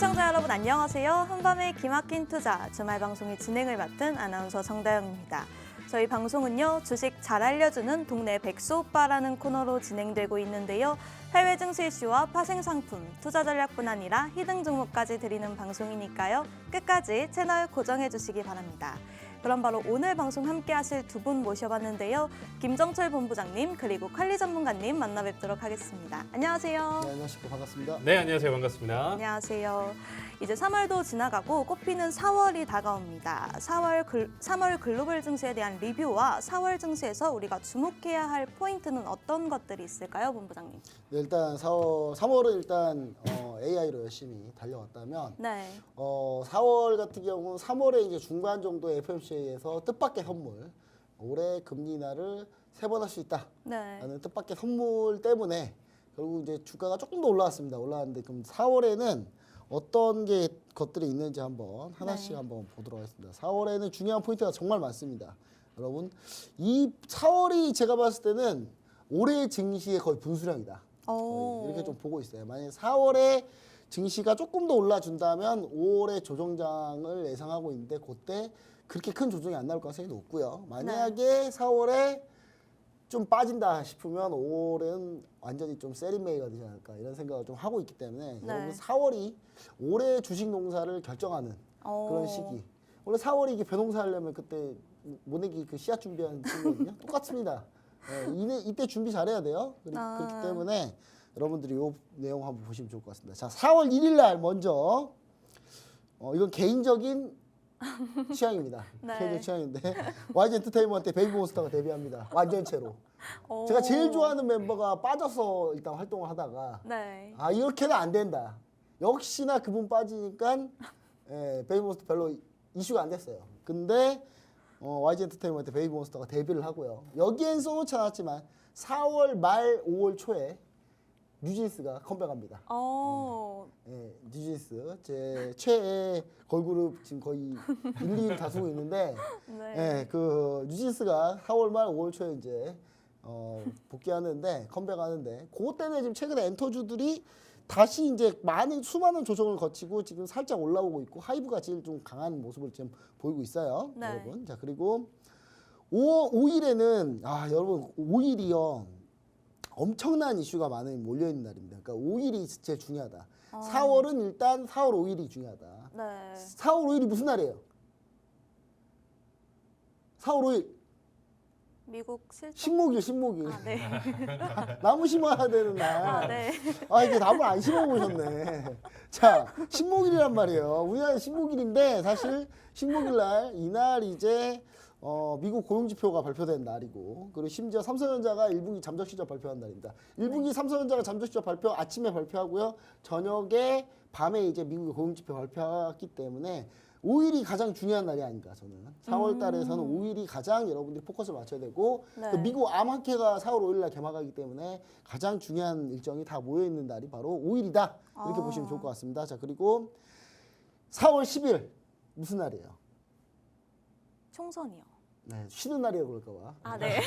시청자 여러분 안녕하세요. 한밤의 기막힌 투자 주말 방송의 진행을 맡은 아나운서 정다영입니다. 저희 방송은요, 주식 잘 알려주는 동네 백수 오빠라는 코너로 진행되고 있는데요. 해외 증시 이슈와 파생 상품, 투자 전략뿐 아니라 히든 종목까지 드리는 방송이니까요. 끝까지 채널 고정해 주시기 바랍니다. 그럼 바로 오늘 방송 함께 하실 두 분 모셔봤는데요. 김정철 본부장님 그리고 관리 전문가님 만나 뵙도록 하겠습니다. 안녕하세요. 네, 안녕하십니까. 반갑습니다. 네, 안녕하세요. 반갑습니다. 안녕하세요. 이제 3월도 지나가고 꽃피는 4월이 다가옵니다. 3월 글로벌 증시에 대한 리뷰와 4월 증시에서 우리가 주목해야 할 포인트는 어떤 것들이 있을까요, 본부장님? 네, 일단 3월은 일단 AI로 열심히 달려왔다면 네. 4월 같은 경우 3월에 이제 중반 정도에 FOMC에서 뜻밖의 선물, 올해 금리 인하를 3번 할 수 있다. 네. 라는 뜻밖의 선물 때문에 결국 이제 주가가 조금 더 올라왔습니다. 올라왔는데 그럼 4월에는 어떤 것들이 있는지 한번 하나씩 한번 보도록 하겠습니다. 4월에는 중요한 포인트가 정말 많습니다. 여러분, 이 4월이 제가 봤을 때는 올해 증시의 거의 분수령이다. 거의 이렇게 좀 보고 있어요. 만약에 4월에 증시가 조금 더 올라준다면 5월에 조정장을 예상하고 있는데 그때 그렇게 큰 조정이 안 나올 가능성이 높고요. 만약에 4월에 좀 빠진다 싶으면 5월은 완전히 좀 세리메이가 되지 않을까 이런 생각을 좀 하고 있기 때문에 여러분 4월이 올해 주식 농사를 결정하는 그런 시기. 원래 4월이 이게 벼농사 하려면 그때 모내기 그 씨앗 준비하는 시기거든요. 똑같습니다. 이때 준비 잘해야 돼요. 그렇기 때문에 여러분들이 이 내용 한번 보시면 좋을 것 같습니다. 자, 4월 1일 날 먼저 이건 개인적인 취향입니다. 네. 개인적 취향인데 YG 엔터테인먼트 베이비몬스터가 데뷔합니다. 완전체로. 제가 제일 좋아하는 멤버가 빠져서 일단 활동을 하다가 네. 아 이렇게는 안 된다. 역시나 그분 빠지니까 베이비몬스터 별로 이슈가 안 됐어요. 근데 YG 엔터테인먼트 베이비몬스터가 데뷔를 하고요. 여기엔 써놓지 않았지만 4월 말 5월 초에 뉴진스가 컴백합니다. 뉴진스 제 최애 걸그룹 지금 거의 1, 2위 다투고 있는데 그 뉴진스가 4월 말 5월 초에 이제 복귀하는데 컴백하는데 그때는 지금 최근에 엔터주들이 다시 이제 수많은 조정을 거치고 지금 살짝 올라오고 있고 하이브가 제일 좀 강한 모습을 지금 보이고 있어요. 네. 여러분. 자, 그리고 5일에는 여러분 5일이요. 엄청난 이슈가 많이 몰려있는 날입니다. 그러니까 5일이 제일 중요하다. 4월은 일단 4월 5일이 중요하다. 네. 4월 5일이 무슨 날이에요? 4월 5일. 미국 실적. 신목일. 아, 네. 나무 심어야 되는 날. 네. 이게 나무를 안 심어보셨네. 자, 신목일이란 말이에요. 우리나라 신목일인데 사실 신목일 날, 이날 이제 미국 고용지표가 발표된 날이고, 그리고 심지어 삼성전자가 1분기 잠적 실적 발표한 날입니다. 1분기 삼성전자가 잠적 실적 발표 아침에 발표하고요. 저녁에 밤에 이제 미국의 고용지표 발표했기 때문에 5일이 가장 중요한 날이 아닌가 저는. 4월 달에서는 5일이 가장 여러분들이 포커스를 맞춰야 되고 또 미국 암학회가 4월 5일 날 개막하기 때문에 가장 중요한 일정이 다 모여있는 날이 바로 5일이다. 이렇게 보시면 좋을 것 같습니다. 자, 그리고 4월 10일 무슨 날이에요? 총선이요. 네, 쉬는 날이라고 그럴까 봐. 네.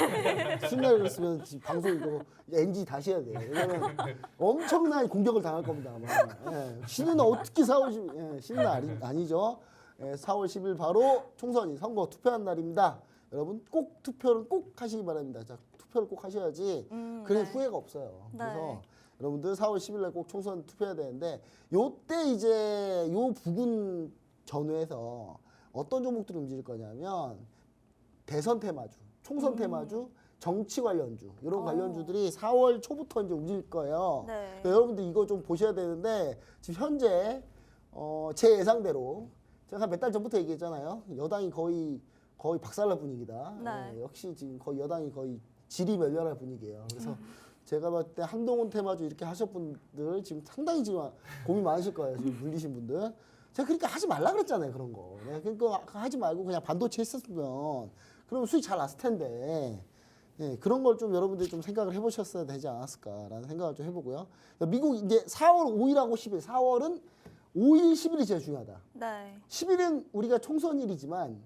쉬는 날 그랬으면 지금 방송 이거 NG 다시 해야 돼요. 왜냐면 엄청난 공격을 당할 겁니다. 아마. 쉬는 날 어떻게 4월 10일, 쉬는 날 아니죠. 4월 10일 바로 총선이 선거 투표한 날입니다. 여러분 꼭 투표를 꼭 하시기 바랍니다. 자, 투표를 꼭 하셔야지 그래 후회가 없어요. 그래서 여러분들 4월 10일 날 꼭 총선 투표해야 되는데 요때 이제 요 부근 전후에서 어떤 종목들이 움직일 거냐면 대선 테마주, 총선 테마주, 정치 관련주 이런 관련주들이 4월 초부터 이제 움직일 거예요. 그러니까 여러분들 이거 좀 보셔야 되는데 지금 현재 제 예상대로 제가 몇 달 전부터 얘기했잖아요. 여당이 거의 박살날 분위기다. 역시 지금 거의 여당이 거의 질이 멸렬할 분위기예요. 그래서 제가 봤을 때 한동훈 테마주 이렇게 하실 분들 지금 상당히 지금 고민 많으실 거예요. 지금 물리신 분들. 제가 그러니까 하지 말라 그랬잖아요. 그런 거. 그러니까 하지 말고 그냥 반도체 했었으면 그러면 수익 잘 났을 텐데 그런 걸 좀 여러분들이 좀 생각을 해보셨어야 되지 않았을까라는 생각을 좀 해보고요. 미국 이제 4월 5일하고 10일, 4월은 5일, 10일이 제일 중요하다. 10일은 우리가 총선일이지만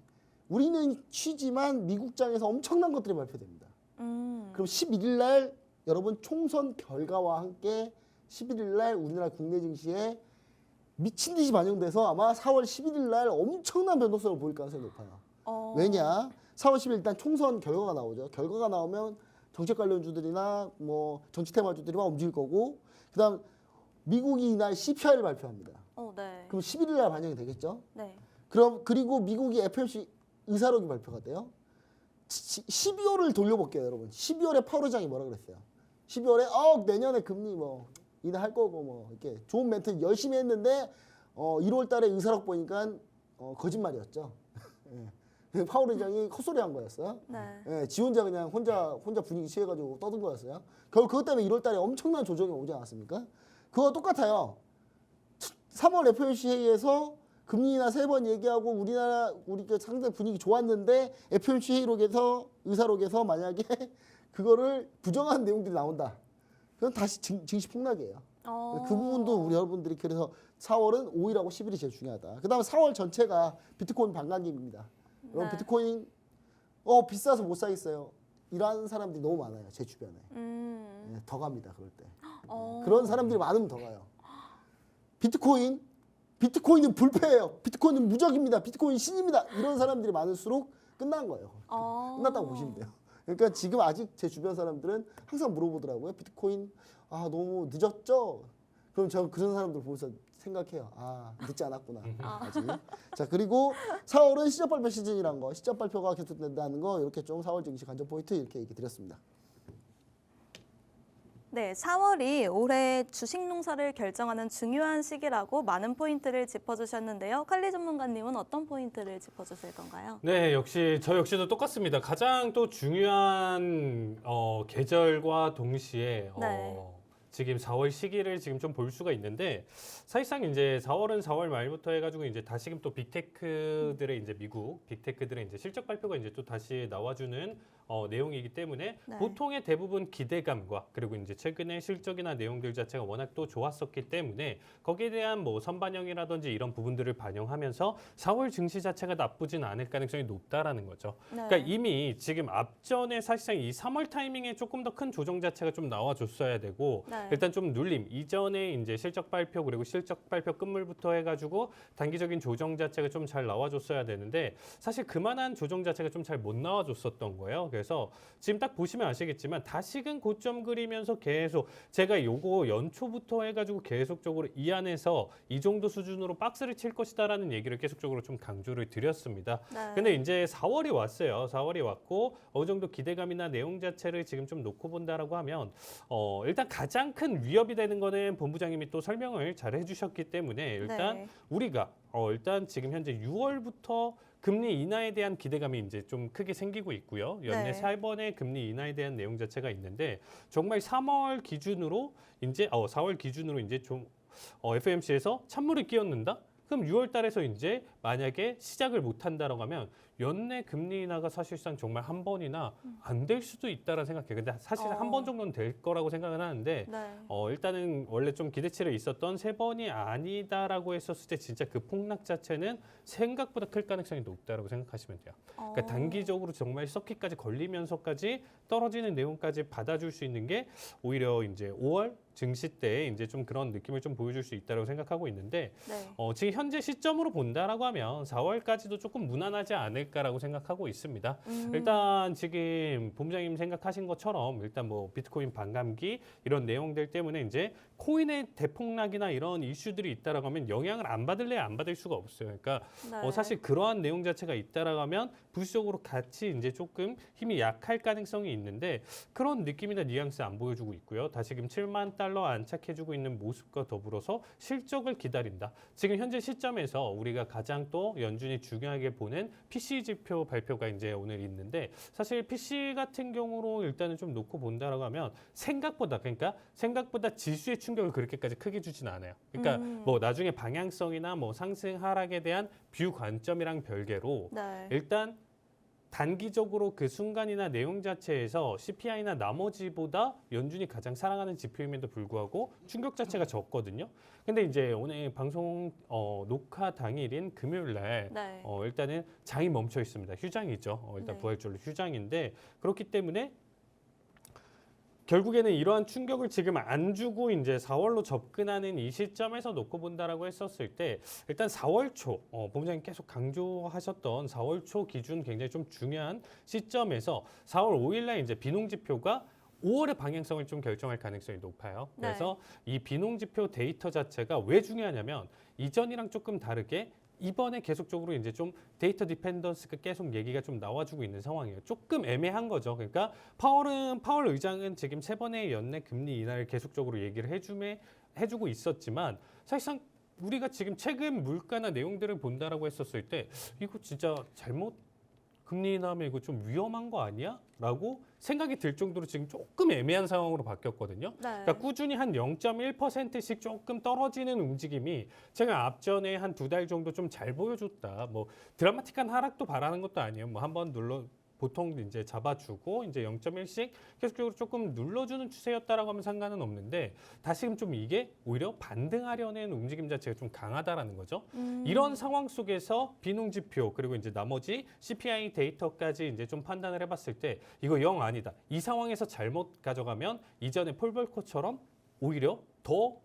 우리는 쉬지만 미국장에서 엄청난 것들이 발표됩니다. 그럼 11일 날 여러분 총선 결과와 함께 11일 날 우리나라 국내 증시에 미친 듯이 반영돼서 아마 4월 11일 날 엄청난 변동성을 보일 가능성이 높아요. 왜냐? 4월 10일 일단 총선 결과가 나오죠. 결과가 나오면 정책 관련주들이나 뭐 정치 테마주들이 막 움직일 거고, 그다음 미국이 이날 CPI를 발표합니다. 네. 그럼 11일 날 반영이 되겠죠? 네. 그리고 미국이 FOMC 의사록이 발표가 돼요. 12월을 돌려볼게요, 여러분. 12월에 파월 의장이 뭐라 그랬어요? 12월에 내년에 금리 뭐 인하할 거고 뭐 이렇게 좋은 멘트 열심히 했는데 1월 달에 의사록 보니까 거짓말이었죠. 예. 파월 의장이 헛소리 한 거였어요. 네. 예, 지 혼자 그냥 혼자 분위기 취해가지고 떠든 거였어요. 결국 그것 때문에 1월 달에 엄청난 조정이 오지 않았습니까? 그거 똑같아요. 3월 FOMC 회의에서 금리 인하 3번 얘기하고 우리 상당히 분위기 좋았는데 FOMC 의사록에서 만약에 그거를 부정한 내용들이 나온다. 그건 다시 증시 폭락이에요. 그 부분도 우리 여러분들이 그래서 4월은 5일하고 10일이 제일 중요하다. 그다음에 4월 전체가 비트코인 반감기입니다. 여러분 네. 비트코인 비싸서 못 사겠어요. 이런 사람들이 너무 많아요. 제 주변에. 예, 더 갑니다. 그럴 때. 그런 사람들이 많으면 더 가요. 비트코인은 불패예요. 비트코인은 무적입니다. 비트코인 신입니다. 이런 사람들이 많을수록 끝난 거예요. 끝났다고 보시면 돼요. 그러니까 지금 아직 제 주변 사람들은 항상 물어보더라고요. 비트코인 너무 늦었죠? 그럼 저 그런 사람들 보면서 생각해요. 늦지 않았구나. 아직. 자, 그리고 4월은 시적 발표 시즌이란 거, 시적 발표가 계속된다는 거 이렇게 좀 4월 증시 관전 포인트 이렇게 얘기 드렸습니다. 네, 4월이 올해 주식 농사를 결정하는 중요한 시기라고 많은 포인트를 짚어주셨는데요. 칼리 전문가님은 어떤 포인트를 짚어주실 건가요? 네, 저 역시도 똑같습니다. 가장 또 중요한 계절과 동시에 네. 지금 4월 시기를 지금 좀 볼 수가 있는데 사실상 이제 4월은 4월 말부터 해가지고 이제 다시금 또 빅테크들의 이제 미국 빅테크들의 이제 실적 발표가 이제 또 다시 나와주는 내용이기 때문에 네. 보통의 대부분 기대감과 그리고 이제 최근에 실적이나 내용들 자체가 워낙 또 좋았었기 때문에 거기에 대한 뭐 선반영이라든지 이런 부분들을 반영하면서 4월 증시 자체가 나쁘진 않을 가능성이 높다라는 거죠. 네. 그러니까 이미 지금 앞전에 사실상 이 3월 타이밍에 조금 더 큰 조정 자체가 좀 나와줬어야 되고 네. 일단 좀 눌림 이전에 이제 실적 발표 그리고 실적 발표 끝물부터 해가지고 단기적인 조정 자체가 좀 잘 나와줬어야 되는데 사실 그만한 조정 자체가 좀 잘 못 나와줬었던 거예요. 그래서 지금 딱 보시면 아시겠지만 다시금 고점 그리면서 계속 제가 요거 연초부터 해가지고 계속적으로 이 안에서 이 정도 수준으로 박스를 칠 것이다라는 얘기를 계속적으로 좀 강조를 드렸습니다. 네. 근데 이제 4월이 왔어요. 4월이 왔고 어느 정도 기대감이나 내용 자체를 지금 좀 놓고 본다라고 하면 일단 가장 큰 위협이 되는 거는 본부장님이 또 설명을 잘 해주셨기 때문에 일단 네. 우리가 일단 지금 현재 6월부터 금리 인하에 대한 기대감이 이제 좀 크게 생기고 있고요. 연내 네. 4번의 금리 인하에 대한 내용 자체가 있는데 정말 3월 기준으로 이제 4월 기준으로 이제 좀 FOMC에서 찬물을 끼얹는다. 그럼 6월 달에서 이제 만약에 시작을 못 한다라고 하면 연내 금리 인하가 사실상 정말 한 번이나 안 될 수도 있다라는 생각해요. 근데 사실 한 번 정도는 될 거라고 생각은 하는데 네. 일단은 원래 좀 기대치를 있었던 3번이 아니다라고 했었을 때 진짜 그 폭락 자체는 생각보다 클 가능성이 높다라고 생각하시면 돼요. 그러니까 단기적으로 정말 썩기까지 걸리면서까지 떨어지는 내용까지 받아줄 수 있는 게 오히려 이제 5월 증시 때 이제 좀 그런 느낌을 좀 보여줄 수 있다고 생각하고 있는데 네. 지금 현재 시점으로 본다라고 하면 4월까지도 조금 무난하지 않을까라고 생각하고 있습니다. 일단 지금 본부장님 생각하신 것처럼 일단 뭐 비트코인 반감기 이런 내용들 때문에 이제 코인의 대폭락이나 이런 이슈들이 있다라고 하면 영향을 안 받을래야 안 받을 수가 없어요. 그러니까 네. 사실 그러한 내용 자체가 있다라고 하면 부수적으로 같이 이제 조금 힘이 약할 가능성이 있는데 그런 느낌이나 뉘앙스 안 보여주고 있고요. 다시금 7만 달러 안착해주고 있는 모습과 더불어서 실적을 기다린다. 지금 현재 시점에서 우리가 가장 또 연준이 중요하게 보는 PC 지표 발표가 이제 오늘 있는데 사실 PC 같은 경우로 일단은 좀 놓고 본다라고 하면 생각보다 지수의 충격을 그렇게까지 크게 주진 않아요. 그러니까 뭐 나중에 방향성이나 뭐 상승 하락에 대한 뷰 관점이랑 별개로 네. 일단 단기적으로 그 순간이나 내용 자체에서 CPI나 나머지보다 연준이 가장 사랑하는 지표임에도 불구하고 충격 자체가 적거든요. 근데 이제 오늘 방송 녹화 당일인 금요일 날 네. 일단은 장이 멈춰 있습니다. 휴장이죠. 일단 네. 부활절로 휴장인데 그렇기 때문에 결국에는 이러한 충격을 지금 안 주고 이제 4월로 접근하는 이 시점에서 놓고 본다라고 했었을 때 일단 4월 초 본부장님 계속 강조하셨던 4월 초 기준 굉장히 좀 중요한 시점에서 4월 5일 날 이제 비농 지표가 5월의 방향성을 좀 결정할 가능성이 높아요. 그래서 이 비농 지표 데이터 자체가 왜 중요하냐면 이전이랑 조금 다르게 이번에 계속적으로 이제 좀 데이터 디펜던스가 계속 얘기가 좀 나와주고 있는 상황이에요. 조금 애매한 거죠. 그러니까 파월 의장은 지금 3번의 연내 금리 인하를 계속적으로 얘기를 해주고 있었지만 사실상 우리가 지금 최근 물가나 내용들을 본다라고 했었을 때 이거 진짜 잘못 금리 인하면 이거 좀 위험한 거 아니야? 라고 생각이 들 정도로 지금 조금 애매한 상황으로 바뀌었거든요. 그러니까 꾸준히 한 0.1%씩 조금 떨어지는 움직임이 제가 앞전에 한 2달 정도 좀 잘 보여줬다. 뭐 드라마틱한 하락도 바라는 것도 아니에요. 뭐 한번 보통 이제 잡아주고 이제 0.1씩 계속적으로 조금 눌러주는 추세였다라고 하면 상관은 없는데 다시금 좀 이게 오히려 반등하려는 움직임 자체가 좀 강하다라는 거죠. 이런 상황 속에서 비농 지표 그리고 이제 나머지 CPI 데이터까지 이제 좀 판단을 해봤을 때 이거 영 아니다. 이 상황에서 잘못 가져가면 이전에 폴 볼커처럼 오히려 더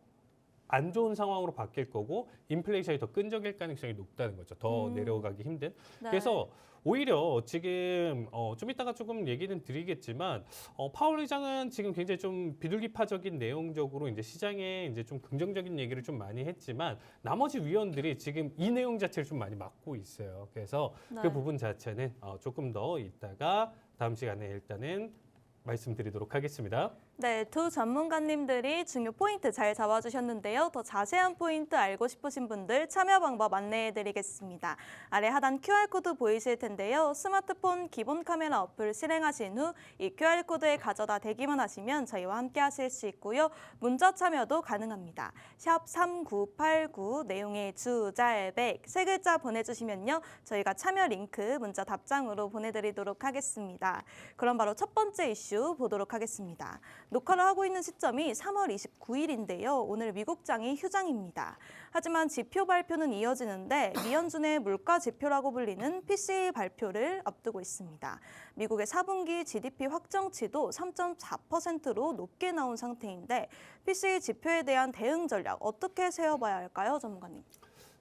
안 좋은 상황으로 바뀔 거고 인플레이션이 더 끈적일 가능성이 높다는 거죠. 더 내려가기 힘든. 그래서 오히려 지금 좀 이따가 조금 얘기는 드리겠지만 파월 의장은 지금 굉장히 좀 비둘기파적인 내용적으로 이제 시장에 이제 좀 긍정적인 얘기를 좀 많이 했지만 나머지 위원들이 지금 이 내용 자체를 좀 많이 막고 있어요. 그래서 그 부분 자체는 조금 더 이따가 다음 시간에 일단은 말씀드리도록 하겠습니다. 네, 두 전문가님들이 중요 포인트 잘 잡아주셨는데요. 더 자세한 포인트 알고 싶으신 분들 참여 방법 안내해드리겠습니다. 아래 하단 QR코드 보이실 텐데요. 스마트폰 기본 카메라 어플 실행하신 후 이 QR코드에 가져다 대기만 하시면 저희와 함께 하실 수 있고요. 문자 참여도 가능합니다. 샵 3989 내용의 주잘백 3글자 보내주시면요. 저희가 참여 링크 문자 답장으로 보내드리도록 하겠습니다. 그럼 바로 첫 번째 이슈 보도록 하겠습니다. 녹화를 하고 있는 시점이 3월 29일인데요. 오늘 미국장이 휴장입니다. 하지만 지표 발표는 이어지는데 미연준의 물가 지표라고 불리는 PCE 발표를 앞두고 있습니다. 미국의 4분기 GDP 확정치도 3.4%로 높게 나온 상태인데 PCE 지표에 대한 대응 전략 어떻게 세워봐야 할까요, 전문가님?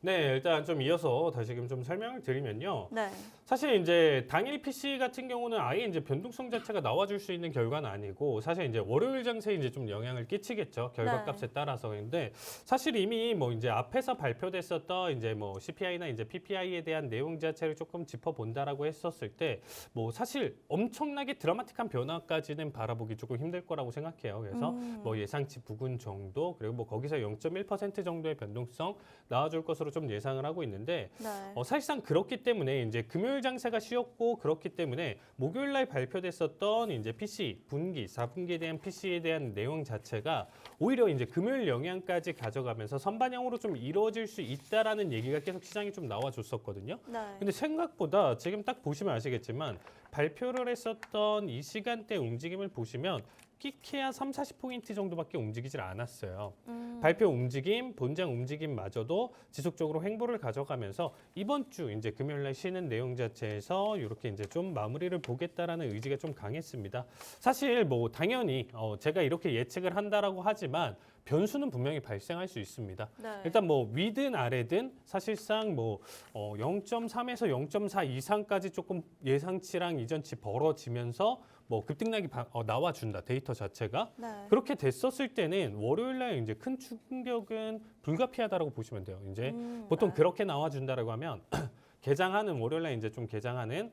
네, 일단 좀 이어서 다시금 좀 설명을 드리면요. 네. 사실 이제 당일 PC 같은 경우는 아예 이제 변동성 자체가 나와줄 수 있는 결과는 아니고 사실 이제 월요일 장세에 이제 좀 영향을 끼치겠죠. 결과값에 따라서. 근데 사실 이미 뭐 이제 앞에서 발표됐었던 이제 뭐 CPI나 이제 PPI에 대한 내용 자체를 조금 짚어본다라고 했었을 때 뭐 사실 엄청나게 드라마틱한 변화까지는 바라보기 조금 힘들 거라고 생각해요. 그래서 뭐 예상치 부근 정도 그리고 뭐 거기서 0.1% 정도의 변동성 나와줄 것으로 좀 예상을 하고 있는데 사실상 그렇기 때문에 이제 금요일 장세가 쉬었고 그렇기 때문에 목요일 날 발표됐었던 이제 PC 분기 4분기에 대한 PC에 대한 내용 자체가 오히려 이제 금요일 영향까지 가져가면서 선반영으로 좀 이루어질 수 있다라는 얘기가 계속 시장에 좀 나와줬었거든요. 근데 생각보다 지금 딱 보시면 아시겠지만 발표를 했었던 이 시간대 움직임을 보시면 끼케야 30-40포인트 정도밖에 움직이질 않았어요. 발표 움직임, 본장 움직임마저도 지속적으로 횡보를 가져가면서 이번 주 이제 금요일 날 쉬는 내용 자체에서 이렇게 이제 좀 마무리를 보겠다라는 의지가 좀 강했습니다. 사실 뭐 당연히 제가 이렇게 예측을 한다라고 하지만 변수는 분명히 발생할 수 있습니다. 일단 뭐 위든 아래든 사실상 뭐 0.3에서 0.4 이상까지 조금 예상치랑 이전치 벌어지면서 뭐 급등락이 나와준다 데이터 자체가 그렇게 됐었을 때는 월요일 날 이제 큰 충격은 불가피하다라고 보시면 돼요. 이제 보통 그렇게 나와준다라고 하면 개장하는 월요일 날 이제 좀 개장하는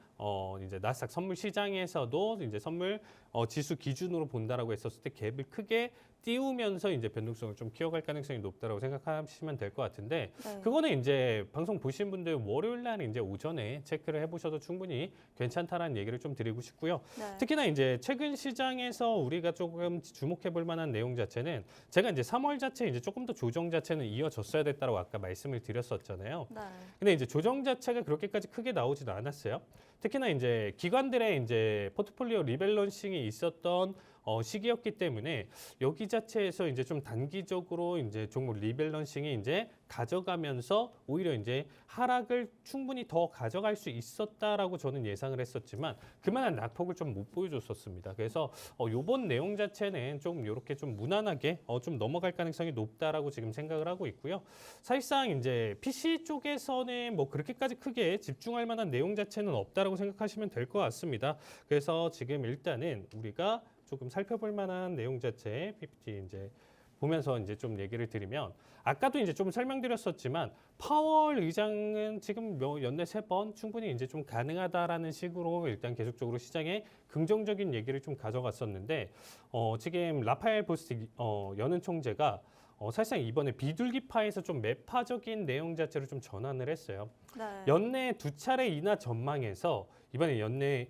이제 나스닥 선물 시장에서도 이제 선물 지수 기준으로 본다라고 했었을 때 갭을 크게 띄우면서 이제 변동성을 좀 키워갈 가능성이 높다라고 생각하시면 될 것 같은데 그거는 이제 방송 보신 분들 월요일 날 이제 오전에 체크를 해보셔도 충분히 괜찮다라는 얘기를 좀 드리고 싶고요. 특히나 이제 최근 시장에서 우리가 조금 주목해볼 만한 내용 자체는 제가 이제 3월 자체 이제 조금 더 조정 자체는 이어졌어야 됐다고 아까 말씀을 드렸었잖아요. 근데 이제 조정 자체가 그렇게까지 크게 나오지도 않았어요. 특히나 이제 기관들의 이제 포트폴리오 리밸런싱이 있었던 시기였기 때문에 여기 자체에서 이제 좀 단기적으로 이제 종목 리밸런싱이 이제 가져가면서 오히려 이제 하락을 충분히 더 가져갈 수 있었다라고 저는 예상을 했었지만 그만한 낙폭을 좀 못 보여줬었습니다. 그래서 요번 내용 자체는 좀 이렇게 좀 무난하게 좀 넘어갈 가능성이 높다라고 지금 생각을 하고 있고요. 사실상 이제 PC 쪽에서는 뭐 그렇게까지 크게 집중할 만한 내용 자체는 없다라고 생각하시면 될 것 같습니다. 그래서 지금 일단은 우리가 조금 살펴볼 만한 내용 자체 PPT 이제 보면서 이제 좀 얘기를 드리면 아까도 이제 좀 설명드렸었지만 파월 의장은 지금 연내 3번 충분히 이제 좀 가능하다라는 식으로 일단 계속적으로 시장에 긍정적인 얘기를 좀 가져갔었는데 지금 라파엘 보스틱 연은 총재가 사실상 이번에 비둘기파에서 좀 매파적인 내용 자체를 좀 전환을 했어요. 네. 연내 2차례 인하 전망에서 이번에 연내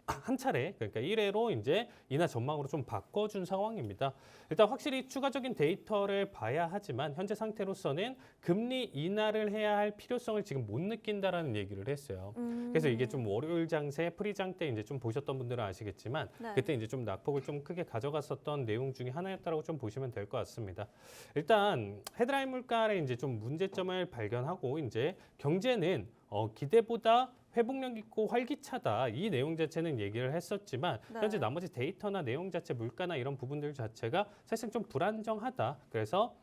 한 차례 그러니까 1회로 이제 인하 전망으로 좀 바꿔준 상황입니다. 일단 확실히 추가적인 데이터를 봐야 하지만 현재 상태로서는 금리 인하를 해야 할 필요성을 지금 못 느낀다라는 얘기를 했어요. 그래서 이게 좀 월요일 장세 프리장 때 이제 좀 보셨던 분들은 아시겠지만 네. 그때 이제 좀 낙폭을 좀 크게 가져갔었던 내용 중에 하나였다라고 좀 보시면 될 것 같습니다. 일단 헤드라인 물가의 이제 좀 문제점을 발견하고 이제 경제는 기대보다 회복력 있고 활기차다. 이 내용 자체는 얘기를 했었지만 네. 현재 나머지 데이터나 내용 자체, 물가나 이런 부분들 자체가 사실상 좀 불안정하다. 그래서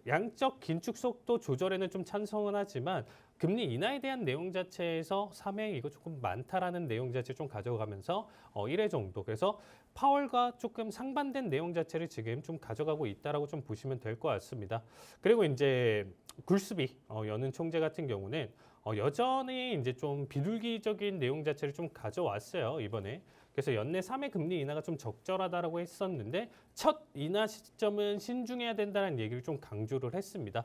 양적 긴축 속도 조절에는 좀 찬성은 하지만 금리 인하에 대한 내용 자체에서 삼행 이거 조금 많다라는 내용 자체 좀 가져가면서 1회 정도. 그래서 파월과 조금 상반된 내용 자체를 지금 좀 가져가고 있다라고 좀 보시면 될 것 같습니다. 그리고 이제 굴스비 연은 총재 같은 경우는 여전히 이제 좀 비둘기적인 내용 자체를 좀 가져왔어요, 이번에. 그래서 연내 3회 금리 인하가 좀 적절하다라고 했었는데 첫 인하 시점은 신중해야 된다는 얘기를 좀 강조를 했습니다.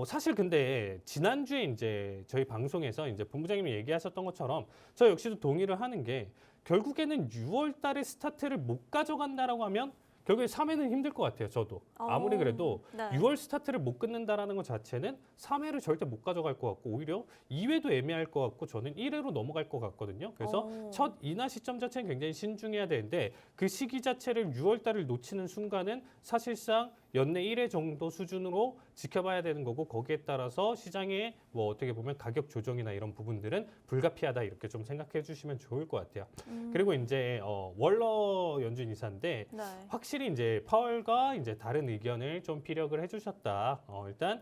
사실 근데 지난주에 이제 저희 방송에서 이제 본부장님이 얘기하셨던 것처럼 저 역시도 동의를 하는 게 결국에는 6월 달에 스타트를 못 가져간다라고 하면 결국에 3회는 힘들 것 같아요, 저도. 아무리 그래도 네. 6월 스타트를 못 끊는다라는 것 자체는 3회를 절대 못 가져갈 것 같고 오히려 2회도 애매할 것 같고 저는 1회로 넘어갈 것 같거든요. 그래서 첫 인하 시점 자체는 굉장히 신중해야 되는데 그 시기 자체를 6월 달을 놓치는 순간은 사실상 연내 1회 정도 수준으로 지켜봐야 되는 거고 거기에 따라서 시장의 뭐 어떻게 보면 가격 조정이나 이런 부분들은 불가피하다 이렇게 좀 생각해 주시면 좋을 것 같아요. 그리고 이제 월러 연준 이사인데 네. 확실히 이제 파월과 이제 다른 의견을 좀 피력을 해주셨다. 일단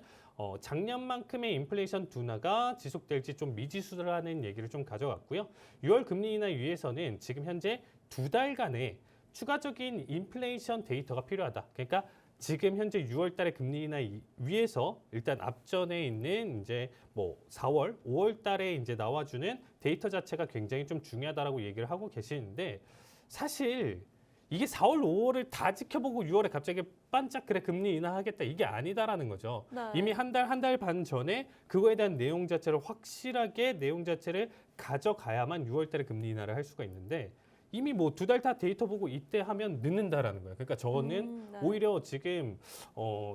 작년만큼의 인플레이션 둔화가 지속될지 좀 미지수라는 얘기를 좀 가져갔고요. 6월 금리 인하 위에서는 지금 현재 2달간의 추가적인 인플레이션 데이터가 필요하다. 그러니까 지금 현재 6월 달에 금리 인하 위에서 일단 앞전에 있는 이제 뭐 4월, 5월 달에 이제 나와주는 데이터 자체가 굉장히 좀 중요하다라고 얘기를 하고 계시는데 사실 이게 4월, 5월을 다 지켜보고 6월에 갑자기 반짝 그래 금리 인하하겠다 이게 아니다라는 거죠. 네. 이미 한 달 반 전에 그거에 대한 내용 자체를 확실하게 내용 자체를 가져가야만 6월 달에 금리 인하를 할 수가 있는데 이미 뭐 2달 다 데이터 보고 이때 하면 늦는다라는 거예요. 그러니까 저는 네. 오히려 지금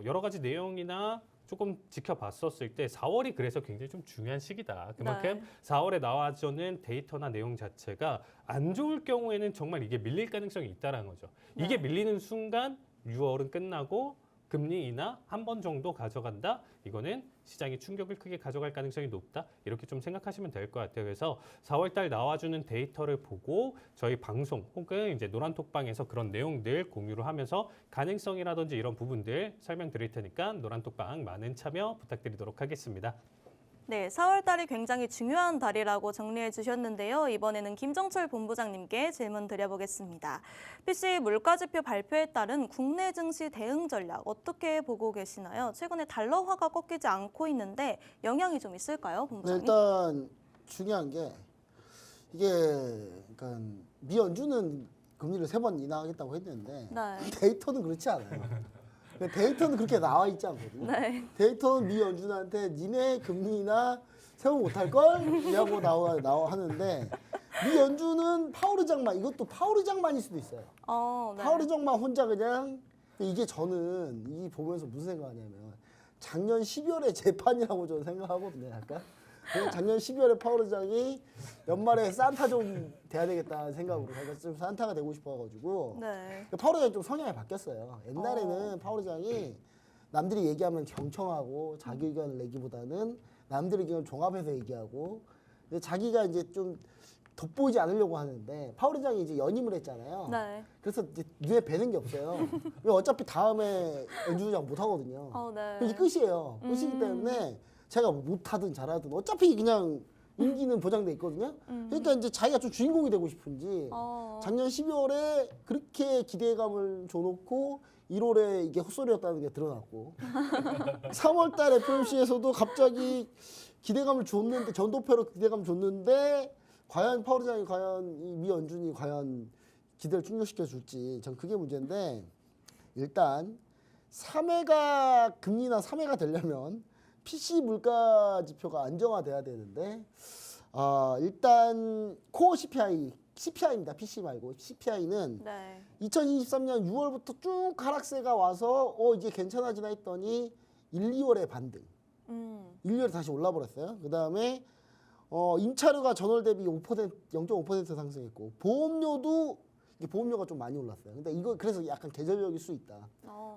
여러 가지 내용이나 조금 지켜봤었을 때 4월이 그래서 굉장히 좀 중요한 시기다. 그만큼 네. 4월에 나와주는 데이터나 내용 자체가 안 좋을 경우에는 정말 이게 밀릴 가능성이 있다라는 거죠. 이게 네. 밀리는 순간 6월은 끝나고 금리 인하 한 번 정도 가져간다. 이거는 시장이 충격을 크게 가져갈 가능성이 높다. 이렇게 좀 생각하시면 될 것 같아요. 그래서 4월 달 나와주는 데이터를 보고 저희 방송 혹은 이제 노란톡방에서 그런 내용들 공유를 하면서 가능성이라든지 이런 부분들 설명드릴 테니까 노란톡방 많은 참여 부탁드리도록 하겠습니다. 네, 4월 달이 굉장히 중요한 달이라고 정리해 주셨는데요. 이번에는 김정철 본부장님께 질문 드려보겠습니다. PC 물가지표 발표에 따른 국내 증시 대응 전략 어떻게 보고 계시나요? 최근에 달러화가 꺾이지 않고 있는데 영향이 좀 있을까요, 네, 본부장님? 일단 중요한 게 이게 그러니까 미 연준은 금리를 3번 인하하겠다고 했는데 네. 데이터는 그렇지 않아요. 데이터는 그렇게 나와 있지 않거든요. 네. 데이터는 미 연준한테 니네 금리 인하 세워 못할 걸? 이라고 나와 하는데 미 연준은 파월 의장만 이것도 파월 의장만일 수도 있어요. 네. 파월 의장만 혼자 그냥 이게 저는 이 보면서 무슨 생각하냐면 작년 12월에 재판이라고 저는 생각하거든요. 약간 그래서 작년 12월에 파월 의장이 연말에 산타 좀 돼야 되겠다는 생각으로 자기가 좀 산타가 되고 싶어가지고 네. 파월 의장이 좀 성향이 바뀌었어요. 옛날에는 파월 의장이 남들이 얘기하면 경청하고 자기 의견을 내기보다는 남들의 의견을 종합해서 얘기하고 근데 자기가 이제 좀 돋보이지 않으려고 하는데 파월 의장이 이제 연임을 했잖아요. 네. 그래서 이제 눈에 뵈는 게 없어요. 왜 어차피 다음에 연주장 못 하거든요. 네. 이게 끝이에요. 끝이기 때문에 제가 못하든 잘하든 어차피 그냥 임기는 보장돼 있거든요. 그러니까 이제 자기가 좀 주인공이 되고 싶은지 작년 12월에 그렇게 기대감을 줘놓고 1월에 이게 헛소리였다는 게 드러났고 3월달 FMC에서도 갑자기 기대감을 줬는데 전도표로 기대감 줬는데 과연 파월 의장이 과연 이 미연준이 과연 기대를 충족시켜 줄지 전 그게 문제인데 일단 3회가 금리나 3회가 되려면 PC 물가 지표가 안정화돼야 되는데 일단 코어 CPI입니다. PC 말고 CPI는 네. 2023년 6월부터 쭉 하락세가 와서 이제 괜찮아지나 했더니 1, 2월에 반등. 1, 2월에 다시 올라버렸어요. 그 다음에 임차료가 전월 대비 0.5% 상승했고 보험료도 이게 보험료가 좀 많이 올랐어요. 근데 이거 그래서 약간 계절적일 수 있다.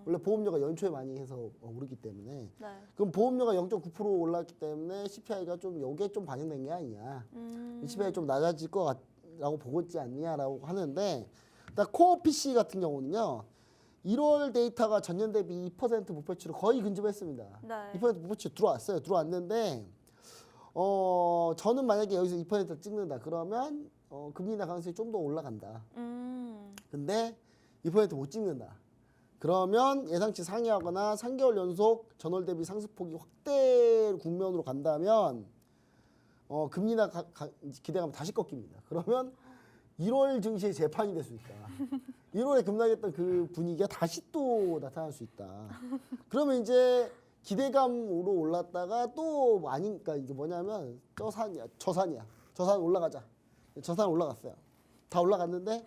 원래 보험료가 연초에 많이 해서 오르기 때문에 네. 그럼 보험료가 0.9% 올랐기 때문에 CPI가 좀 요게 좀 반영된 게 아니냐. CPI 좀 낮아질 거라고 보고 있지 않냐라고 하는데 일단 코어 PC 같은 경우는요. 1월 데이터가 전년 대비 2% 목표치로 거의 근접했습니다. 네. 2% 목표치 들어왔어요. 들어왔는데 저는 만약에 여기서 2%를 찍는다 그러면 금리 인하 가능성이 좀 더 올라간다. 근데 2%못 찍는다. 그러면 예상치 상회하거나 3개월 연속 전월 대비 상승폭이 확대 국면으로 간다면 금리 인하 기대감이 다시 꺾입니다. 그러면 1월 증시의 재판이 될 수 있다. 1월에 급락했던 그 분위기가 다시 또 나타날 수 있다. 그러면 이제 기대감으로 올랐다가 또 아니니까 이게 뭐냐면 저산이야. 저산 올라가자. 저산 올라갔어요. 다 올라갔는데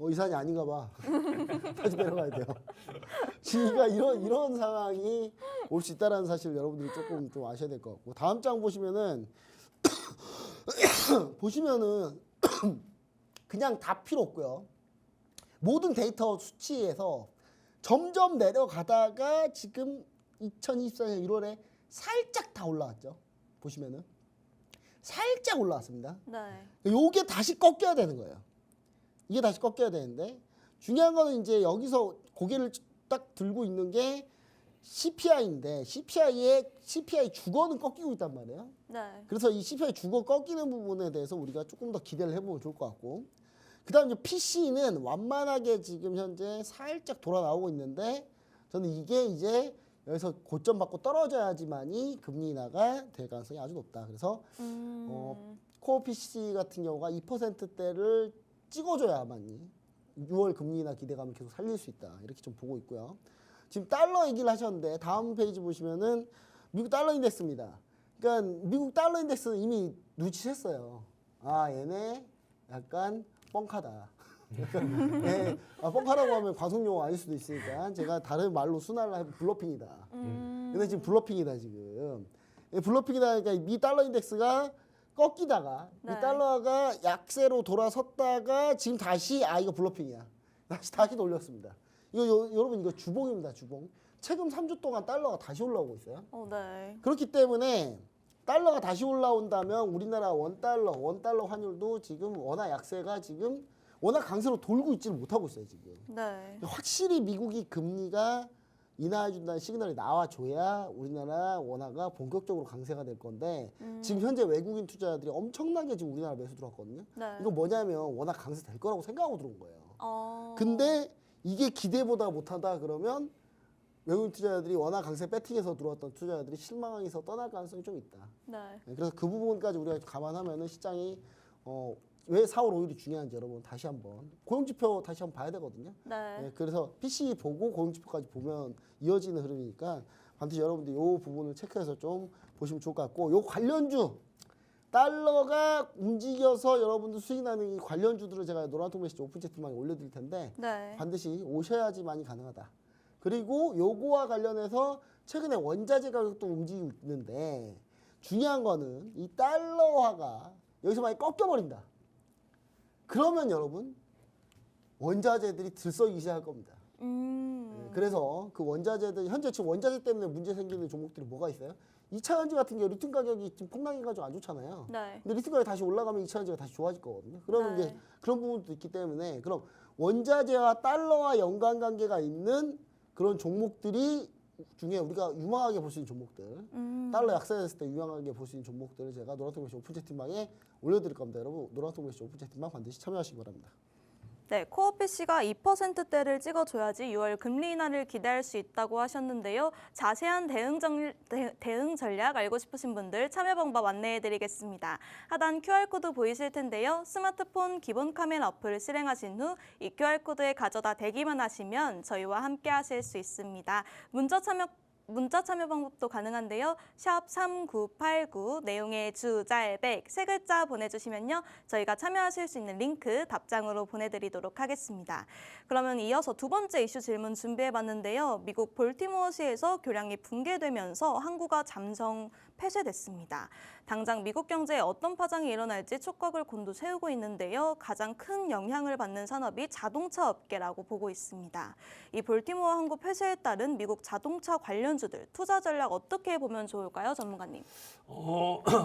이 산이 아닌가 봐. 다시 내려가야 돼요. 지가 이런 상황이 올 수 있다는 사실 여러분들이 조금 좀 아셔야 될 것 같고 다음 장 보시면은 그냥 다 필요 없고요. 모든 데이터 수치에서 점점 내려가다가 지금 2024년 1월에 살짝 다 올라왔죠. 보시면은 살짝 올라왔습니다. 네. 요게 다시 꺾여야 되는 거예요. 이게 다시 꺾여야 되는데 중요한 거는 이제 여기서 고개를 딱 들고 있는 게 CPI인데 CPI 주거는 꺾이고 있단 말이에요. 네. 그래서 이 CPI 주거 꺾이는 부분에 대해서 우리가 조금 더 기대를 해보면 좋을 것 같고 그다음 이제 PC는 완만하게 지금 현재 살짝 돌아 나오고 있는데 저는 이게 이제 여기서 고점 받고 떨어져야지만이 금리 인하가 될 가능성이 아주 높다. 그래서 코어 PC 같은 경우가 2%대를 찍어줘야만이 6월 금리 인하 기대감을 계속 살릴 수 있다. 이렇게 좀 보고 있고요. 지금 달러 얘기를 하셨는데 다음 페이지 보시면은 미국 달러 인덱스입니다. 그러니까 미국 달러 인덱스는 이미 눈치챘어요. 얘네 약간 뻥카다. 네, 뻥카라고 하면 방송용어 아닐 수도 있으니까 제가 다른 말로 순화를 하면 블러핑이다. 근데 지금 블러핑이다 지금. 블러핑이다. 그러니까 미 달러 인덱스가 꺾이다가 네. 이 달러가 약세로 돌아섰다가 지금 다시 이거 블러핑이야. 다시 돌렸습니다. 여러분 이거 주봉입니다. 주봉. 최근 3주 동안 달러가 다시 올라오고 있어요. 네. 그렇기 때문에 달러가 다시 올라온다면 우리나라 원달러 환율도 지금 워낙 약세가 지금 워낙 강세로 돌고 있지를 못하고 있어요 지금. 네. 확실히 미국이 금리가 인하해준다는 시그널이 나와줘야 우리나라 원화가 본격적으로 강세가 될 건데 지금 현재 외국인 투자자들이 엄청나게 지금 우리나라 매수 들어왔거든요. 네. 이건 뭐냐면 워낙 강세 될 거라고 생각하고 들어온 거예요. 어. 근데 이게 기대보다 못하다 그러면 외국인 투자자들이 워낙 강세 배팅해서 들어왔던 투자자들이 실망해서 떠날 가능성이 좀 있다. 네. 그래서 그 부분까지 우리가 감안하면은 시장이 왜 4월 5일이 중요한지 여러분 다시 한번 고용지표 다시 한번 봐야 되거든요. 네. 그래서 PC 보고 고용지표까지 보면 이어지는 흐름이니까 반드시 여러분들 이 부분을 체크해서 좀 보시면 좋을 것 같고 요 관련주 달러가 움직여서 여러분들 수익 나는 이 관련주들을 제가 노란통 메시지 오픈 채팅방에 올려드릴 텐데 네. 반드시 오셔야지만이 가능하다. 그리고 요거와 관련해서 최근에 원자재 가격도 움직이고 있는데 중요한 거는 이 달러화가 여기서 만약 꺾여버린다. 그러면 여러분 원자재들이 들썩이기 시작할 겁니다. 그래서 그 원자재들 현재 지금 원자재 때문에 문제 생기는 종목들이 뭐가 있어요? 2차 전지 같은 경우 리튬 가격이 지금 폭락해가지고 안 좋잖아요. 네. 근데 리튬 가격이 다시 올라가면 2차 전지가 다시 좋아질 거거든요. 그러면 네. 이제 그런 부분도 있기 때문에 그럼 원자재와 달러와 연관관계가 있는 그런 종목들이 중에 우리가 유망하게 볼 수 있는 종목들, 달러 약세됐을 때 유망하게 볼 수 있는 종목들을 제가 노란통글씨 오픈 채팅방에 올려드릴 겁니다. 여러분 노란통글씨 오픈 채팅방 반드시 참여하시기 바랍니다. 네, 코어 PC가 2%대를 찍어줘야지 6월 금리 인하를 기대할 수 있다고 하셨는데요. 자세한 대응 전략 알고 싶으신 분들 참여 방법 안내해드리겠습니다. 하단 QR코드 보이실 텐데요. 스마트폰 기본 카메라 어플을 실행하신 후 이 QR코드에 가져다 대기만 하시면 저희와 함께 하실 수 있습니다. 문자 참여 방법도 가능한데요. 샵 3989 내용의 주, 잘, 백 세 글자 보내주시면요. 저희가 참여하실 수 있는 링크 답장으로 보내드리도록 하겠습니다. 그러면 이어서 두 번째 이슈 질문 준비해봤는데요. 미국 볼티모어시에서 교량이 붕괴되면서 항구가 잠정 폐쇄됐습니다. 당장 미국 경제에 어떤 파장이 일어날지 촉각을 곤두세우고 있는데요. 가장 큰 영향을 받는 산업이 자동차 업계라고 보고 있습니다. 이 볼티모어 항구 폐쇄에 따른 미국 자동차 관련주들 투자 전략 어떻게 보면 좋을까요, 전문가님?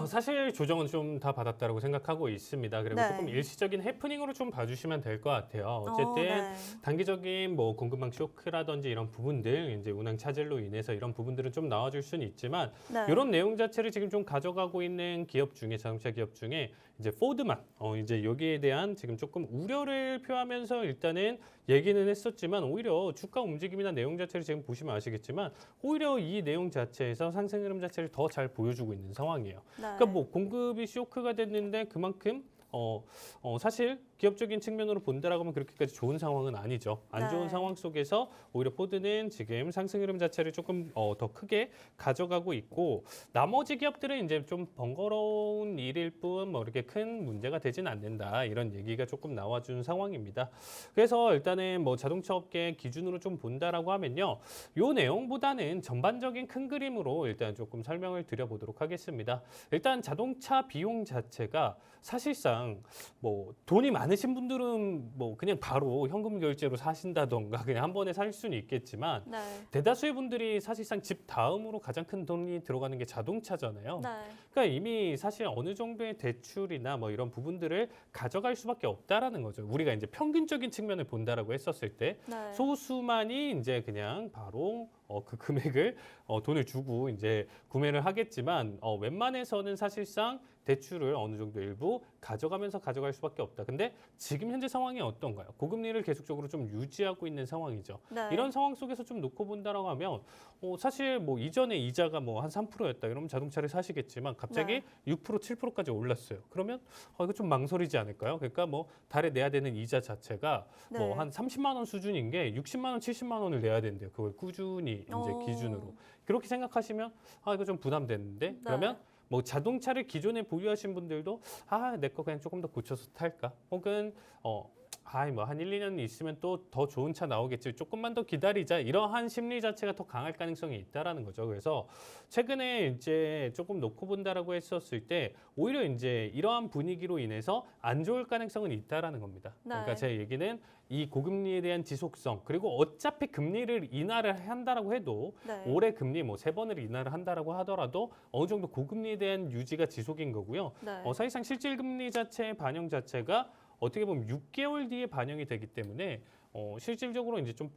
사실 조정은 좀 다 받았다고 생각하고 있습니다. 그리고 네. 조금 일시적인 해프닝으로 좀 봐주시면 될 것 같아요. 어쨌든 네. 단기적인 뭐 공급망 쇼크라든지 이런 부분들, 이제 운항 차질로 인해서 이런 부분들은 좀 나와줄 수는 있지만 네. 이런 내용 자체를 지금 좀 가져가고 있는 기업 중에 자동차 기업 중에 이제 포드만 이제 여기에 대한 지금 조금 우려를 표하면서 일단은 얘기는 했었지만 오히려 주가 움직임이나 내용 자체를 지금 보시면 아시겠지만 오히려 이 내용 자체에서 상승 흐름 자체를 더 잘 보여주고 있는 상황이에요. 네. 그러니까 뭐 공급이 쇼크가 됐는데 그만큼 사실 기업적인 측면으로 본다라고 하면 그렇게까지 좋은 상황은 아니죠. 안 좋은 네. 상황 속에서 오히려 포드는 지금 상승 흐름 자체를 조금 더 크게 가져가고 있고 나머지 기업들은 이제 좀 번거로운 일일 뿐 뭐 이렇게 큰 문제가 되진 않는다 이런 얘기가 조금 나와준 상황입니다. 그래서 일단은 뭐 자동차 업계 기준으로 좀 본다라고 하면요, 요 내용보다는 전반적인 큰 그림으로 일단 조금 설명을 드려보도록 하겠습니다. 일단 자동차 비용 자체가 사실상 뭐 돈이 많으신 분들은 뭐 그냥 바로 현금 결제로 사신다던가 그냥 한 번에 살 수는 있겠지만 네. 대다수의 분들이 사실상 집 다음으로 가장 큰 돈이 들어가는 게 자동차잖아요. 네. 그러니까 이미 사실 어느 정도의 대출이나 뭐 이런 부분들을 가져갈 수밖에 없다라는 거죠. 우리가 이제 평균적인 측면을 본다라고 했었을 때 네. 소수만이 이제 그냥 바로 그 금액을 돈을 주고 이제 구매를 하겠지만 웬만해서는 사실상 대출을 어느 정도 일부 가져가면서 가져갈 수밖에 없다. 근데 지금 현재 상황이 어떤가요? 고금리를 계속적으로 좀 유지하고 있는 상황이죠. 네. 이런 상황 속에서 좀 놓고 본다라고 하면 사실 뭐 이전에 이자가 뭐 한 3%였다. 이러면 자동차를 사시겠지만 갑자기 네. 6% 7%까지 올랐어요. 그러면 이거 좀 망설이지 않을까요? 그러니까 뭐 달에 내야 되는 이자 자체가 네. 뭐 한 30만 원 수준인 게 60만 원, 70만 원을 내야 된대요. 그걸 꾸준히 이제 기준으로. 그렇게 생각하시면 이거 좀 부담되는데 그러면 뭐 자동차를 기존에 보유하신 분들도 내 거 그냥 조금 더 고쳐서 탈까? 혹은 뭐 한 1, 2년 있으면 또 더 좋은 차 나오겠지. 조금만 더 기다리자. 이러한 심리 자체가 더 강할 가능성이 있다라는 거죠. 그래서 최근에 이제 조금 놓고 본다라고 했었을 때 오히려 이제 이러한 분위기로 인해서 안 좋을 가능성은 있다라는 겁니다. 네. 그러니까 제 얘기는 이 고금리에 대한 지속성 그리고 어차피 금리를 인하를 한다라고 해도 네. 올해 금리 뭐 3번을 인하를 한다라고 하더라도 어느 정도 고금리에 대한 유지가 지속인 거고요. 네. 사실상 실질 금리 자체의 반영 자체가 어떻게 보면 6개월 뒤에 반영이 되기 때문에 실질적으로 이제 좀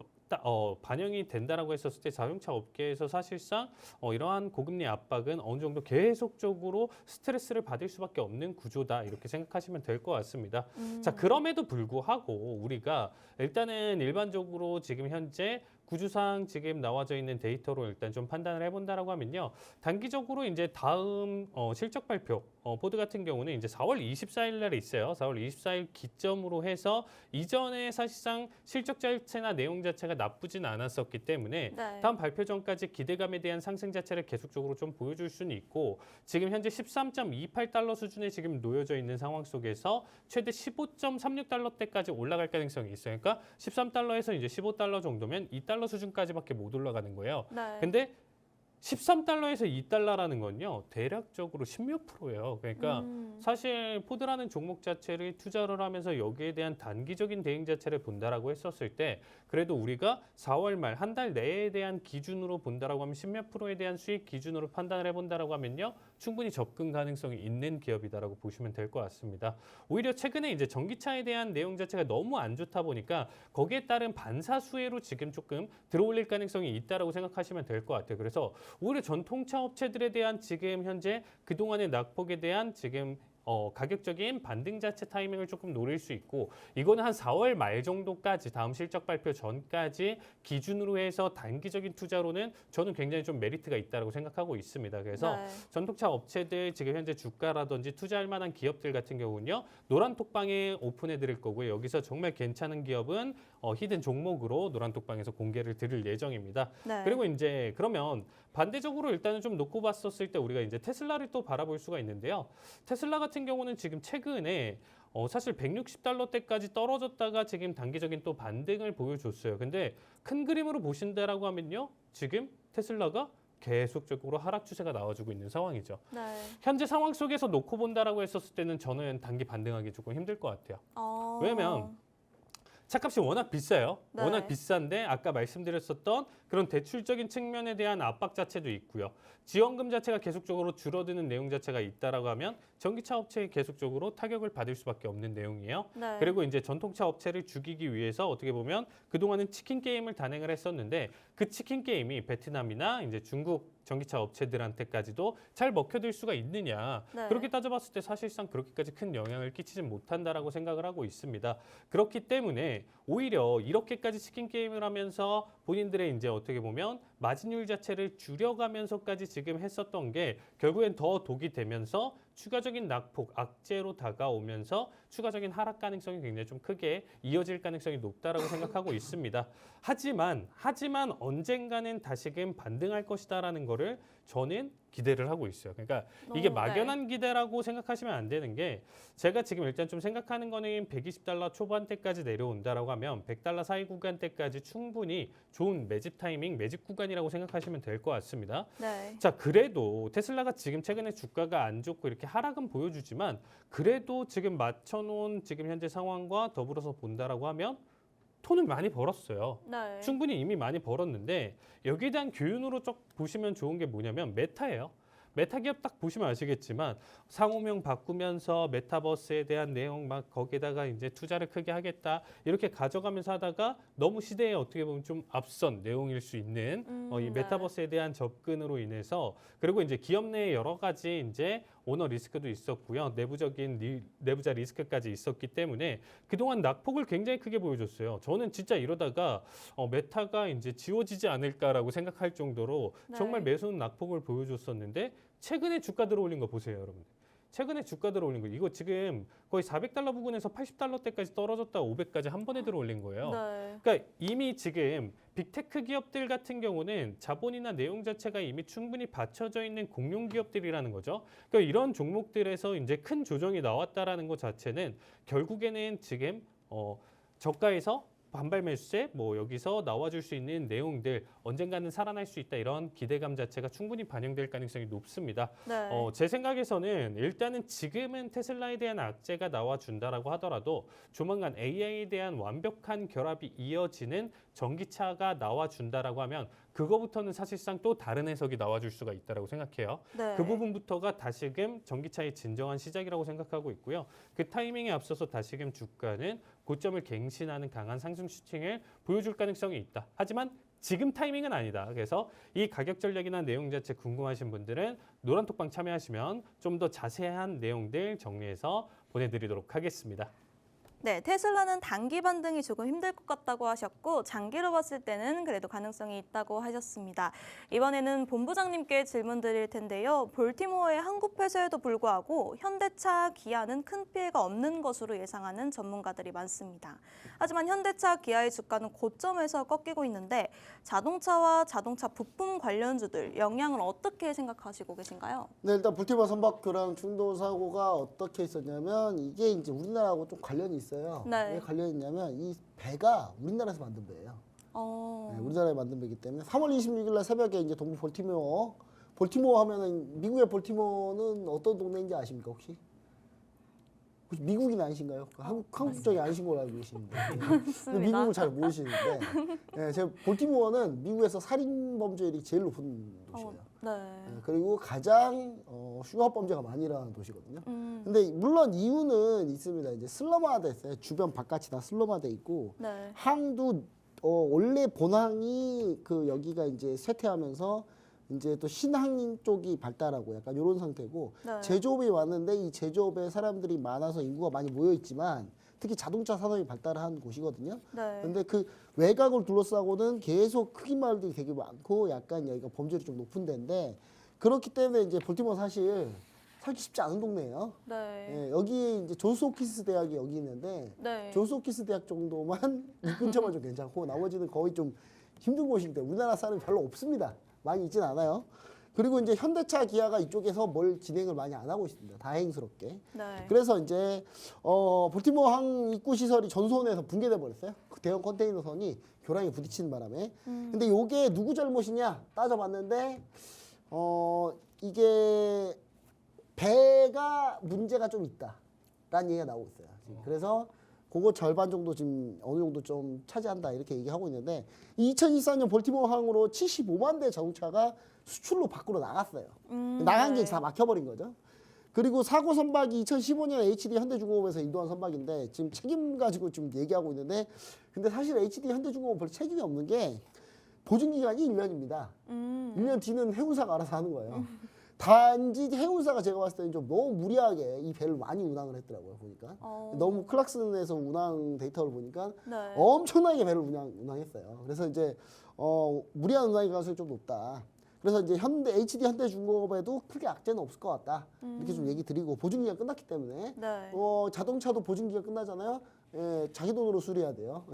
반영이 된다라고 했었을 때 자동차 업계에서 사실상 이러한 고금리 압박은 어느 정도 계속적으로 스트레스를 받을 수밖에 없는 구조다 이렇게 생각하시면 될 것 같습니다. 자, 그럼에도 불구하고 우리가 일단은 일반적으로 지금 현재 구주상 지금 나와져 있는 데이터로 일단 좀 판단을 해본다라고 하면요. 단기적으로 이제 다음 실적 발표 포드 같은 경우는 이제 4월 24일 날에 있어요. 4월 24일 기점으로 해서 이전에 사실상 실적 자체나 내용 자체가 나쁘진 않았었기 때문에 네. 다음 발표 전까지 기대감에 대한 상승 자체를 계속적으로 좀 보여줄 수는 있고 지금 현재 13.28달러 수준에 지금 놓여져 있는 상황 속에서 최대 15.36달러대까지 올라갈 가능성이 있어요. 그러니까 13달러에서 이제 15달러 정도면 2달러 수준까지밖에 못 올라가는 거예요. 네. 근데 13달러에서 2달러라는 건요, 대략적으로 10몇 프로예요. 그러니까 사실 포드라는 종목 자체를 투자를 하면서 여기에 대한 단기적인 대응 자체를 본다라고 했었을 때 그래도 우리가 4월 말 한 달 내에 대한 기준으로 본다라고 하면 10몇 프로에 대한 수익 기준으로 판단을 해본다라고 하면요, 충분히 접근 가능성이 있는 기업이다라고 보시면 될 것 같습니다. 오히려 최근에 이제 전기차에 대한 내용 자체가 너무 안 좋다 보니까 거기에 따른 반사 수혜로 지금 조금 들어올릴 가능성이 있다라고 생각하시면 될 것 같아요. 그래서 오히려 전통차 업체들에 대한 지금 현재 그동안의 낙폭에 대한 지금 가격적인 반등 자체 타이밍을 조금 노릴 수 있고, 이거는 한 4월 말 정도까지, 다음 실적 발표 전까지 기준으로 해서 단기적인 투자로는 저는 굉장히 좀 메리트가 있다고 생각하고 있습니다. 그래서 네. 전통차 업체들 지금 현재 주가라든지 투자할 만한 기업들 같은 경우는요, 노란 톡방에 오픈해 드릴 거고요. 여기서 정말 괜찮은 기업은 히든 종목으로 노란 톡방에서 공개를 드릴 예정입니다. 네. 그리고 이제 그러면 반대적으로 일단은 좀 놓고 봤었을 때 우리가 이제 테슬라를 또 바라볼 수가 있는데요. 테슬라 같은 경우는 지금 최근에 사실 160달러대까지 떨어졌다가 지금 단기적인 또 반등을 보여줬어요. 근데 큰 그림으로 보신다라고 하면요, 지금 테슬라가 계속적으로 하락 추세가 나와주고 있는 상황이죠. 네. 현재 상황 속에서 놓고 본다라고 했었을 때는 저는 단기 반등하기 조금 힘들 것 같아요. 왜냐면 차값이 워낙 비싸요. 네. 워낙 비싼데 아까 말씀드렸었던 그런 대출적인 측면에 대한 압박 자체도 있고요. 지원금 자체가 계속적으로 줄어드는 내용 자체가 있다라고 하면 전기차 업체에 계속적으로 타격을 받을 수밖에 없는 내용이에요. 네. 그리고 이제 전통차 업체를 죽이기 위해서 어떻게 보면 그동안은 치킨 게임을 단행을 했었는데 그 치킨 게임이 베트남이나 이제 중국 전기차 업체들한테까지도 잘 먹혀들 수가 있느냐. 네. 그렇게 따져봤을 때 사실상 그렇게까지 큰 영향을 끼치진 못한다라고 생각을 하고 있습니다. 그렇기 때문에 오히려 이렇게까지 치킨 게임을 하면서 본인들의 이제 어떻게 보면 마진율 자체를 줄여가면서까지 지금 했었던 게 결국엔 더 독이 되면서 추가적인 낙폭, 악재로 다가오면서 추가적인 하락 가능성이 굉장히 좀 크게 이어질 가능성이 높다라고 생각하고 있습니다. 하지만 언젠가는 다시금 반등할 것이다라는 거를 저는 기대를 하고 있어요. 그러니까 이게 네. 막연한 기대라고 생각하시면 안 되는 게, 제가 지금 일단 좀 생각하는 거는 120달러 초반대까지 내려온다라고 하면 100달러 사이 구간대까지 충분히 좋은 매집 타이밍, 매집 구간이라고 생각하시면 될 것 같습니다. 네. 자, 그래도 테슬라가 지금 최근에 주가가 안 좋고 이렇게 하락은 보여주지만 그래도 지금 맞춰놓은 지금 현재 상황과 더불어서 본다라고 하면 돈을 많이 벌었어요. 네. 충분히 이미 많이 벌었는데 여기에 대한 교훈으로 쭉 보시면 좋은 게 뭐냐면 메타예요. 메타 기업 딱 보시면 아시겠지만 상호명 바꾸면서 메타버스에 대한 내용 막 거기에다가 이제 투자를 크게 하겠다 이렇게 가져가면서 하다가 너무 시대에 어떻게 보면 좀 앞선 내용일 수 있는 이 네. 메타버스에 대한 접근으로 인해서, 그리고 이제 기업 내에 여러 가지 이제 오너 리스크도 있었고요. 내부자 리스크까지 있었기 때문에 그동안 낙폭을 굉장히 크게 보여줬어요. 저는 진짜 이러다가 메타가 이제 지워지지 않을까라고 생각할 정도로 네. 정말 매수는 낙폭을 보여줬었는데 최근에 주가 들어올린 거 보세요, 여러분. 최근에 주가 들어올린 거 이거 지금 거의 400달러 부근에서 80달러대까지 떨어졌다 500까지 한 번에 들어올린 거예요. 네. 그러니까 이미 지금 빅테크 기업들 같은 경우는 자본이나 내용 자체가 이미 충분히 받쳐져 있는 공룡 기업들이라는 거죠. 그러니까 이런 종목들에서 이제 큰 조정이 나왔다라는 것 자체는 결국에는 지금 저가에서 반발 매수세, 뭐 여기서 나와줄 수 있는 내용들 언젠가는 살아날 수 있다, 이런 기대감 자체가 충분히 반영될 가능성이 높습니다. 네. 제 생각에서는 일단은 지금은 테슬라에 대한 악재가 나와준다라고 하더라도 조만간 AI에 대한 완벽한 결합이 이어지는 전기차가 나와준다라고 하면 그거부터는 사실상 또 다른 해석이 나와줄 수가 있다라고 생각해요. 네. 그 부분부터가 다시금 전기차의 진정한 시작이라고 생각하고 있고요. 그 타이밍에 앞서서 다시금 주가는 고점을 갱신하는 강한 상승 슈팅을 보여줄 가능성이 있다. 하지만 지금 타이밍은 아니다. 그래서 이 가격 전략이나 내용 자체 궁금하신 분들은 노란톡방 참여하시면 좀 더 자세한 내용들 정리해서 보내드리도록 하겠습니다. 네, 테슬라는 단기 반등이 조금 힘들 것 같다고 하셨고 장기로 봤을 때는 그래도 가능성이 있다고 하셨습니다. 이번에는 본부장님께 질문 드릴 텐데요. 볼티모어의 한국 회사에도 불구하고 현대차, 기아는 큰 피해가 없는 것으로 예상하는 전문가들이 많습니다. 하지만 현대차, 기아의 주가는 고점에서 꺾이고 있는데 자동차와 자동차 부품 관련주들 영향을 어떻게 생각하시고 계신가요? 네, 일단 볼티모어 선박교랑 충돌 사고가 어떻게 있었냐면 이게 이제 우리나라하고 좀 관련이 있어요. 네. 왜 관련이 있냐면 이 배가 우리나라에서 만든 배예요. 네, 우리나라에 만든 배이기 때문에 3월 26일 날 새벽에 이제 동부 볼티모어 하면은 미국의 볼티모어는 어떤 동네인지 아십니까 혹시? 혹시 미국인 아니신가요? 한국 쪽이 아니신 걸로 알고 계시는데 근데 미국을 잘 모르시는데 네, 제가 볼티모어는 미국에서 살인 범죄율이 제일 높은 도시예요. 네, 그리고 가장 흉악 범죄가 많이 일어나는 도시거든요. 근데 물론 이유는 있습니다. 이제 슬럼화돼 있어요. 주변 바깥이 다 슬럼화돼 있고 네. 항도 원래 본항이 그 여기가 이제 쇠퇴하면서 이제 또 신항 쪽이 발달하고 약간 이런 상태고 네. 제조업이 왔는데 이 제조업에 사람들이 많아서 인구가 많이 모여 있지만 특히 자동차 산업이 발달한 곳이거든요. 네. 근데 그 외곽을 둘러싸고는 계속 흑인 마을들이 되게 많고 약간 여기가 범죄율이 좀 높은 데인데 그렇기 때문에 이제 볼티모어 사실 살기 쉽지 않은 동네예요. 네. 예, 여기 이제 존스 홉킨스 대학이 여기 있는데 네. 존스 홉킨스 대학 정도만 이 근처만 좀 괜찮고 나머지는 거의 좀 힘든 곳이기 때문에 우리나라 사람이 별로 없습니다. 많이 있진 않아요. 그리고 이제 현대차 기아가 이쪽에서 뭘 진행을 많이 안 하고 있습니다. 다행스럽게. 네. 그래서 이제 볼티모어 항 입구 시설이 전선에서 붕괴돼 버렸어요. 그 대형 컨테이너선이 교량에 부딪히는 바람에. 근데 요게 누구 잘못이냐 따져봤는데 이게 배가 문제가 좀 있다라는 얘기가 나오고 있어요. 지금. 그래서 그거 절반 정도 지금 어느 정도 좀 차지한다 이렇게 얘기하고 있는데 2024년 볼티모어 항으로 75만 대 자동차가 수출로 밖으로 나갔어요. 나간 게 다 막혀버린 거죠. 그리고 사고 선박이 2015년 HD 현대중공업에서 인도한 선박인데 지금 책임 가지고 지금 얘기하고 있는데 근데 사실 HD 현대중공업 별 책임이 없는 게 보증 기간이 1년입니다. 1년 뒤는 해운사가 알아서 하는 거예요. 단지 해운사가 제가 봤을 때는 좀 너무 무리하게 이 배를 많이 운항을 했더라고요 보니까 너무 클락슨에서 운항 데이터를 보니까 네. 엄청나게 배를 운항했어요. 그래서 이제 무리한 운항의 가능성이 좀 높다. 그래서 이제 HD 현대중공업에도 크게 악재는 없을 것 같다. 이렇게 좀 얘기 드리고 보증기간 끝났기 때문에 네. 자동차도 보증기간 끝나잖아요. 예, 자기 돈으로 수리해야 돼요.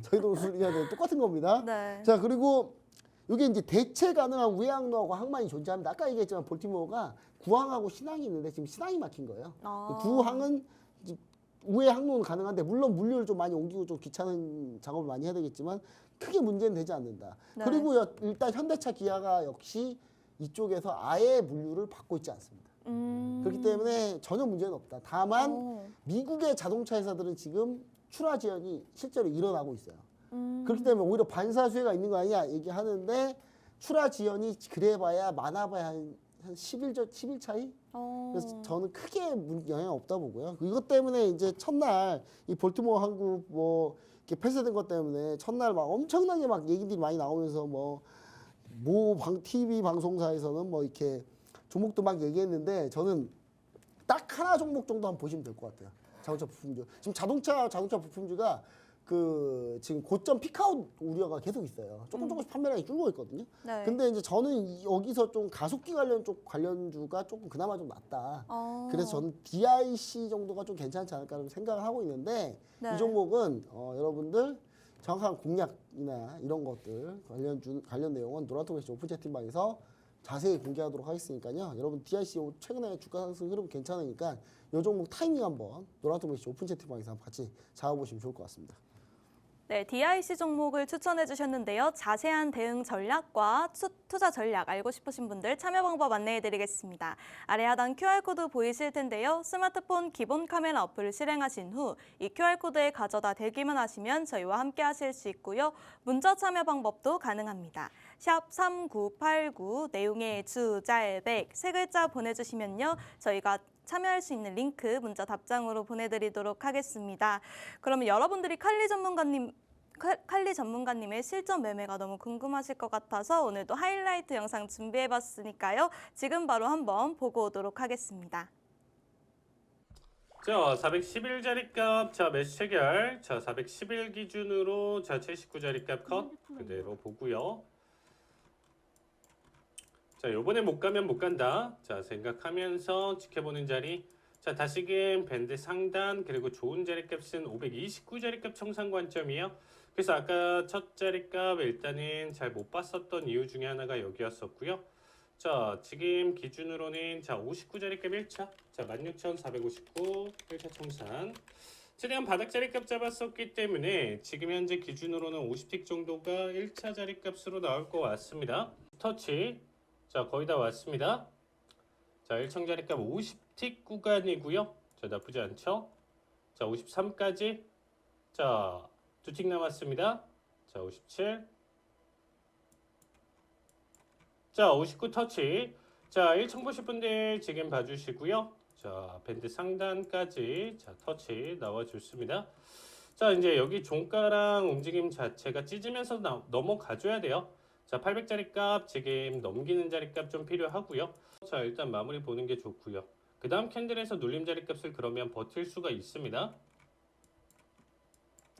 자기 돈으로 수리해야 돼요. 똑같은 겁니다. 네. 자 그리고 이게 이제 대체 가능한 우회항로하고 항만이 존재합니다. 아까 얘기했지만 볼티모어가 구항하고 신항이 있는데 지금 신항이 막힌 거예요. 구항은 우회 항로는 가능한데 물론 물류를 좀 많이 옮기고 좀 귀찮은 작업을 많이 해야 되겠지만 크게 문제는 되지 않는다. 네. 그리고 일단 현대차 기아가 역시 이쪽에서 아예 물류를 받고 있지 않습니다. 그렇기 때문에 전혀 문제는 없다. 다만 미국의 자동차 회사들은 지금 출하 지연이 실제로 일어나고 있어요. 그렇기 때문에 오히려 반사수혜가 있는 거 아니냐 얘기하는데 출하 지연이 그래봐야 많아봐야 한 10일 차이? 그래서 저는 크게 영향 없다 보고요. 이것 때문에 이제 첫날 이 볼티모어 항구 뭐 이렇게 폐쇄된 것 때문에 첫날 막 엄청나게 막 얘기들이 많이 나오면서 TV 방송사에서는 뭐 이렇게 종목도 막 얘기했는데 저는 딱 하나 종목 정도 한번 보시면 될 것 같아요. 자동차 부품주. 지금 자동차 부품주가 지금 고점 피크아웃 우려가 계속 있어요. 조금씩 판매량이 줄고 있거든요. 네. 근데 이제 저는 여기서 좀 가속기 관련주가 조금 그나마 좀 낫다. 그래서 저는 DIC 정도가 좀 괜찮지 않을까라는 생각을 하고 있는데 네. 이 종목은 여러분들 정확한 공략이나 이런 것들 관련 내용은 노란통메시 오픈 채팅방에서 자세히 공개하도록 하겠으니까요. 여러분 DIC 최근에 주가 상승 흐름 괜찮으니까 이 종목 타이밍 한번 노란통메시 오픈 채팅방에서 한번 같이 잡아보시면 좋을 것 같습니다. 네, DIC 종목을 추천해 주셨는데요. 자세한 대응 전략과 투자 전략 알고 싶으신 분들 참여 방법 안내해 드리겠습니다. 아래 하단 QR코드 보이실 텐데요. 스마트폰 기본 카메라 어플을 실행하신 후 이 QR코드에 가져다 대기만 하시면 저희와 함께 하실 수 있고요. 문자 참여 방법도 가능합니다. 샵 3989 내용의 주잘백 세 글자 보내주시면요. 저희가 참여할 수 있는 링크 문자 답장으로 보내드리도록 하겠습니다. 그러면 여러분들이 칼리 전문가님의 실전 매매가 너무 궁금하실 것 같아서 오늘도 하이라이트 영상 준비해봤으니까요. 지금 바로 한번 보고 오도록 하겠습니다. 자, 411자리값, 자, 매수 체결. 자, 411 기준으로 자, 79자리값 컷 그대로 보고요. 자, 요번에 못 가면 못 간다. 자, 생각하면서 지켜보는 자리. 자, 다시금 밴드 상단 그리고 좋은 자리값은 529자리값 청산 관점이에요. 그래서 아까 첫 자리값 일단은 잘 못 봤었던 이유 중에 하나가 여기였었고요. 자, 지금 기준으로는 자, 59자리값 1차. 자, 16,459 1차 청산. 최대한 바닥 자리값 잡았었기 때문에 지금 현재 기준으로는 50틱 정도가 1차 자리값으로 나올 것 같습니다. 터치 자 거의 다 왔습니다. 자 1청 자리값 50틱 구간이고요. 자 나쁘지 않죠. 자 53까지 자 2틱 남았습니다. 자 57 자 59 터치 자 1청 보실 분들 지금 봐주시고요. 자 밴드 상단까지 자 터치 나와줬습니다. 자 이제 여기 종가랑 움직임 자체가 찢으면서 넘어가줘야 돼요. 자 800짜리 값 지금 넘기는 자리 값 좀 필요하고요. 자 일단 마무리 보는 게 좋고요. 그 다음 캔들에서 눌림 자리 값을 그러면 버틸 수가 있습니다.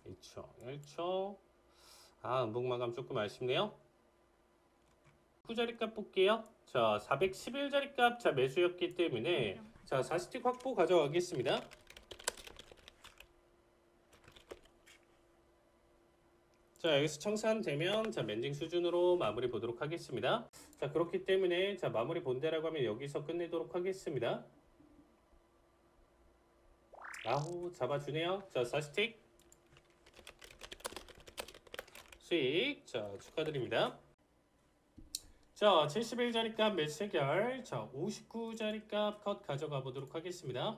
2초 1초 아 음봉 마감 조금 아쉽네요. 9자리 값 볼게요. 자 411자리 값 자 매수였기 때문에 자 40틱 확보 가져가겠습니다. 자 여기서 청산되면 자 멘징 수준으로 마무리 보도록 하겠습니다. 자 그렇기 때문에 자 마무리 본대라고 하면 여기서 끝내도록 하겠습니다. 아우 잡아주네요. 자 40틱 수익 자 축하드립니다. 자 71자리 값 매수 해결 자 59자리 값 컷 가져가 보도록 하겠습니다.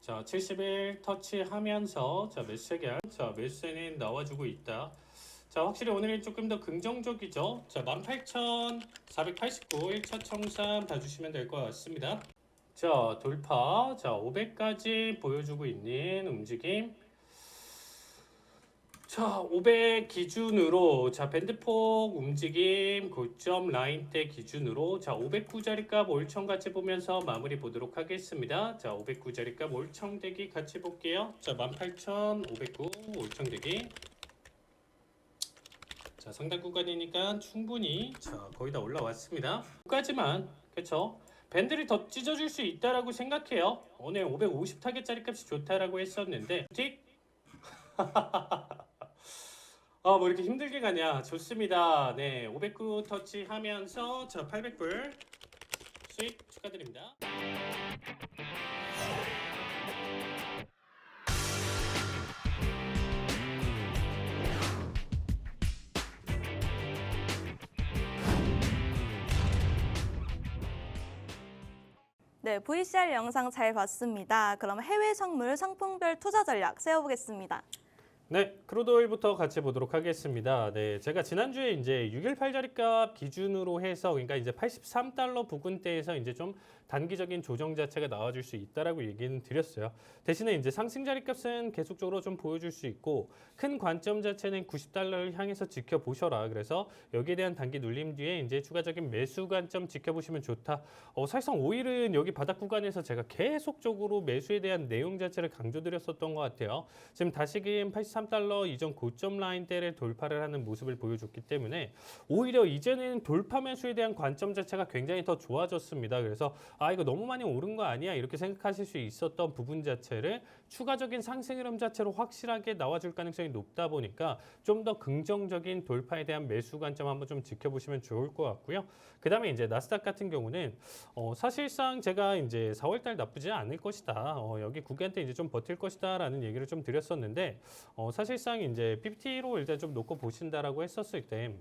자 71 터치하면서 자 매수 해결 자 매수세는 나와주고 있다. 자 확실히 오늘은 조금 더 긍정적이죠. 자 18,489 1차 청산 봐주시면 될 것 같습니다. 자 돌파 자 500까지 보여주고 있는 움직임. 자, 500 기준으로 자 밴드폭 움직임 고점 라인대 기준으로 자 509자리 값 올청 같이 보면서 마무리 보도록 하겠습니다. 자 509자리 값 올청 대기 같이 볼게요. 자 18,509 올청 대기. 자 상단 구간이니까 충분히 자 거의 다 올라왔습니다. 여기까지만 그렇죠. 밴드를 더 찢어줄 수 있다라고 생각해요. 오늘 550 타겟짜리 값이 좋다라고 했었는데 틱 뭐 이렇게 힘들게 가냐. 좋습니다. 네, 509 터치 하면서 저 800불 수익 축하드립니다. 네, VCR 영상 잘 봤습니다. 그럼 해외 선물 상품별 투자 전략 세워보겠습니다. 네, 크루드오일부터 같이 보도록 하겠습니다. 네, 제가 지난주에 이제 618자리 값 기준으로 해서 그러니까 이제 83달러 부근대에서 이제 좀 단기적인 조정 자체가 나와줄 수 있다라고 얘기는 드렸어요. 대신에 이제 상승 자리 값은 계속적으로 좀 보여줄 수 있고 큰 관점 자체는 90달러를 향해서 지켜보셔라. 그래서 여기에 대한 단기 눌림 뒤에 이제 추가적인 매수 관점 지켜보시면 좋다. 사실상 오일은 여기 바닥 구간에서 제가 계속적으로 매수에 대한 내용 자체를 강조드렸었던 것 같아요. 지금 다시금 83달러 이전 고점 라인대를 돌파를 하는 모습을 보여줬기 때문에 오히려 이제는 돌파 매수에 대한 관점 자체가 굉장히 더 좋아졌습니다. 그래서 이거 너무 많이 오른 거 아니야 이렇게 생각하실 수 있었던 부분 자체를 추가적인 상승 흐름 자체로 확실하게 나와줄 가능성이 높다 보니까 좀 더 긍정적인 돌파에 대한 매수 관점 한번 좀 지켜보시면 좋을 것 같고요. 그 다음에 이제 나스닥 같은 경우는 사실상 제가 이제 4월달 나쁘지 않을 것이다. 여기 구간대 이제 좀 버틸 것이다라는 얘기를 좀 드렸었는데 사실상 이제 PPT로 일단 좀 놓고 보신다라고 했었을 때.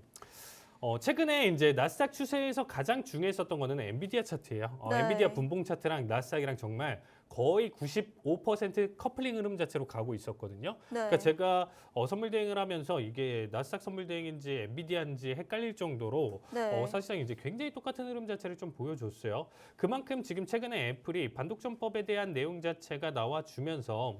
최근에 이제 나스닥 추세에서 가장 중요했었던 거는 엔비디아 차트예요. 네. 엔비디아 분봉 차트랑 나스닥이랑 정말 거의 95% 커플링 흐름 자체로 가고 있었거든요. 네. 그러니까 제가 선물 대행을 하면서 이게 나스닥 선물 대행인지 엔비디아인지 헷갈릴 정도로 네. 사실상 이제 굉장히 똑같은 흐름 자체를 좀 보여줬어요. 그만큼 지금 최근에 애플이 반독점법에 대한 내용 자체가 나와주면서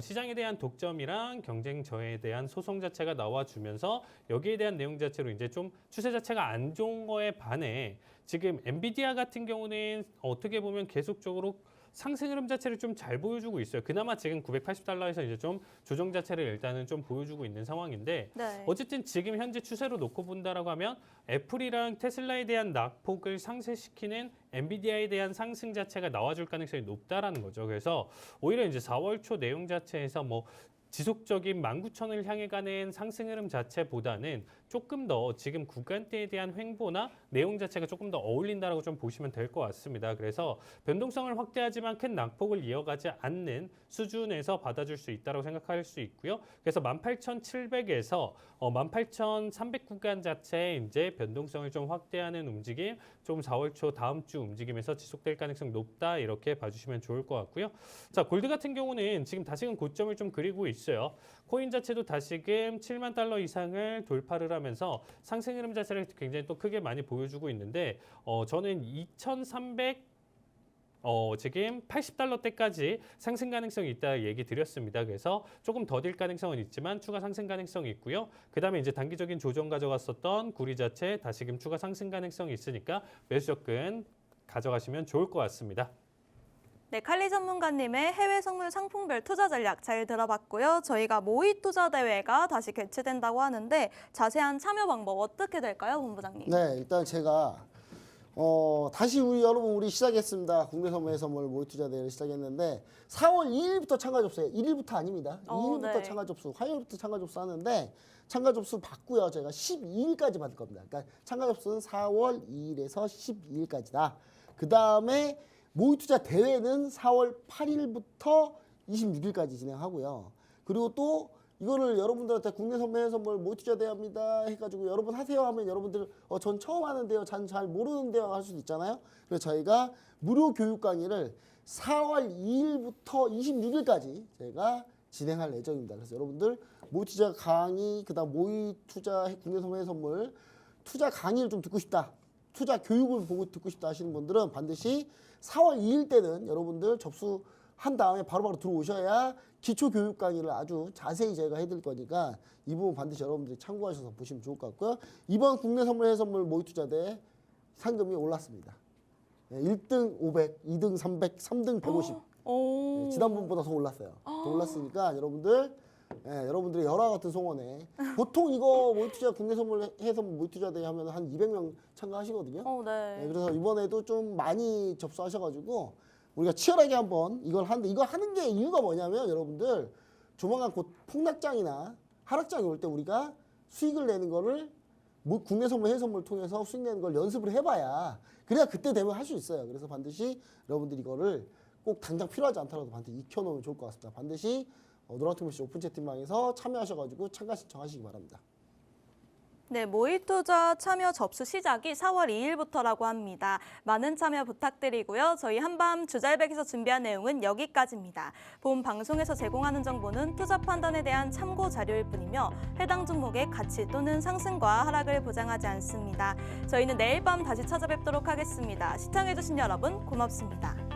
시장에 대한 독점이랑 경쟁 저해에 대한 소송 자체가 나와주면서 여기에 대한 내용 자체로 이제 좀 추세 자체가 안 좋은 거에 반해 지금 엔비디아 같은 경우는 어떻게 보면 계속적으로 상승 흐름 자체를 좀 잘 보여주고 있어요. 그나마 지금 980달러에서 이제 좀 조정 자체를 일단은 좀 보여주고 있는 상황인데 네. 어쨌든 지금 현재 추세로 놓고 본다라고 하면 애플이랑 테슬라에 대한 낙폭을 상쇄시키는 엔비디아에 대한 상승 자체가 나와줄 가능성이 높다라는 거죠. 그래서 오히려 이제 4월 초 내용 자체에서 뭐 지속적인 19,000을 향해 가는 상승 흐름 자체보다는 조금 더 지금 구간대에 대한 횡보나 내용 자체가 조금 더 어울린다라고 좀 보시면 될 것 같습니다. 그래서 변동성을 확대하지만 큰 낙폭을 이어가지 않는 수준에서 받아줄 수 있다고 생각할 수 있고요. 그래서 18,700에서 18,300 구간 자체에 이제 변동성을 좀 확대하는 움직임, 좀 4월 초 다음 주 움직임에서 지속될 가능성 높다 이렇게 봐주시면 좋을 것 같고요. 자, 골드 같은 경우는 지금 다시금 고점을 좀 그리고 있어요. 코인 자체도 다시금 7만 달러 이상을 돌파를 하면서 상승 흐름 자체를 굉장히 또 크게 많이 보여주고 있는데 저는 2,300 지금 80달러대까지 상승 가능성이 있다 얘기 드렸습니다. 그래서 조금 더딜 가능성은 있지만 추가 상승 가능성이 있고요. 그다음에 이제 단기적인 조정 가져갔었던 구리 자체 다시금 추가 상승 가능성이 있으니까 매수 접근 가져가시면 좋을 것 같습니다. 네, 칼리 전문가님의 해외 선물 상품별 투자 전략 잘 들어봤고요. 저희가 모의 투자 대회가 다시 개최된다고 하는데 자세한 참여 방법 어떻게 될까요, 본부장님? 네, 일단 제가 다시 우리 시작했습니다. 국내 선물 선물 모의 투자 대회를 시작했는데 4월 2일부터 참가 접수예요. 1일부터 아닙니다. 2일부터 네. 참가 접수, 화요일부터 참가 접수 하는데 참가 접수 받고요. 저희가 12일까지 받을 겁니다. 그러니까 참가 접수는 4월 2일에서 12일까지다. 그 다음에 모의 투자 대회는 4월 8일부터 26일까지 진행하고요. 그리고 또 이거를 여러분들한테 국내 선물 선물 모의 투자 대회입니다 해가지고 여러분 하세요 하면 여러분들 전 처음 하는데요, 전 잘 모르는데요 할 수도 있잖아요. 그래서 저희가 무료 교육 강의를 4월 2일부터 26일까지 저희가 진행할 예정입니다. 그래서 여러분들 모의 투자 강의, 그다음 모의 투자 국내 선물 선물 투자 강의를 좀 듣고 싶다, 투자 교육을 보고 듣고 싶다 하시는 분들은 반드시 4월 2일 때는 여러분들 접수한 다음에 바로바로 들어오셔야 기초 교육 강의를 아주 자세히 저희가 해드릴 거니까 이 부분 반드시 여러분들이 참고하셔서 보시면 좋을 것 같고요. 이번 국내 선물 해선물 모의 투자대 상금이 올랐습니다. 1등 500, 2등 300, 3등 150. 오. 지난번보다 더 올랐어요. 더 올랐으니까 여러분들의 열화 같은 송원에 보통 이거 모의투자 국내 선물 해서 모의투자대회 하면 한 200명 참가하시거든요. 네. 그래서 이번에도 좀 많이 접수하셔가지고 우리가 치열하게 한번 이걸 하는데, 이거 하는 게 이유가 뭐냐면 여러분들 조만간 곧 폭락장이나 하락장이 올 때 우리가 수익을 내는 거를 국내 선물 해선물 통해서 수익 내는 걸 연습을 해봐야 그래야 그때 되면 할 수 있어요. 그래서 반드시 여러분들이 이거를 꼭 당장 필요하지 않더라도 반드시 익혀놓으면 좋을 것 같습니다. 반드시 노란통메시 오픈 채팅방에서 참여하셔가지고 참가 신청하시기 바랍니다. 네, 모의 투자 참여 접수 시작이 4월 2일부터라고 합니다. 많은 참여 부탁드리고요. 저희 한밤 주잘백에서 준비한 내용은 여기까지입니다. 본 방송에서 제공하는 정보는 투자 판단에 대한 참고 자료일 뿐이며 해당 종목의 가치 또는 상승과 하락을 보장하지 않습니다. 저희는 내일 밤 다시 찾아뵙도록 하겠습니다. 시청해주신 여러분 고맙습니다.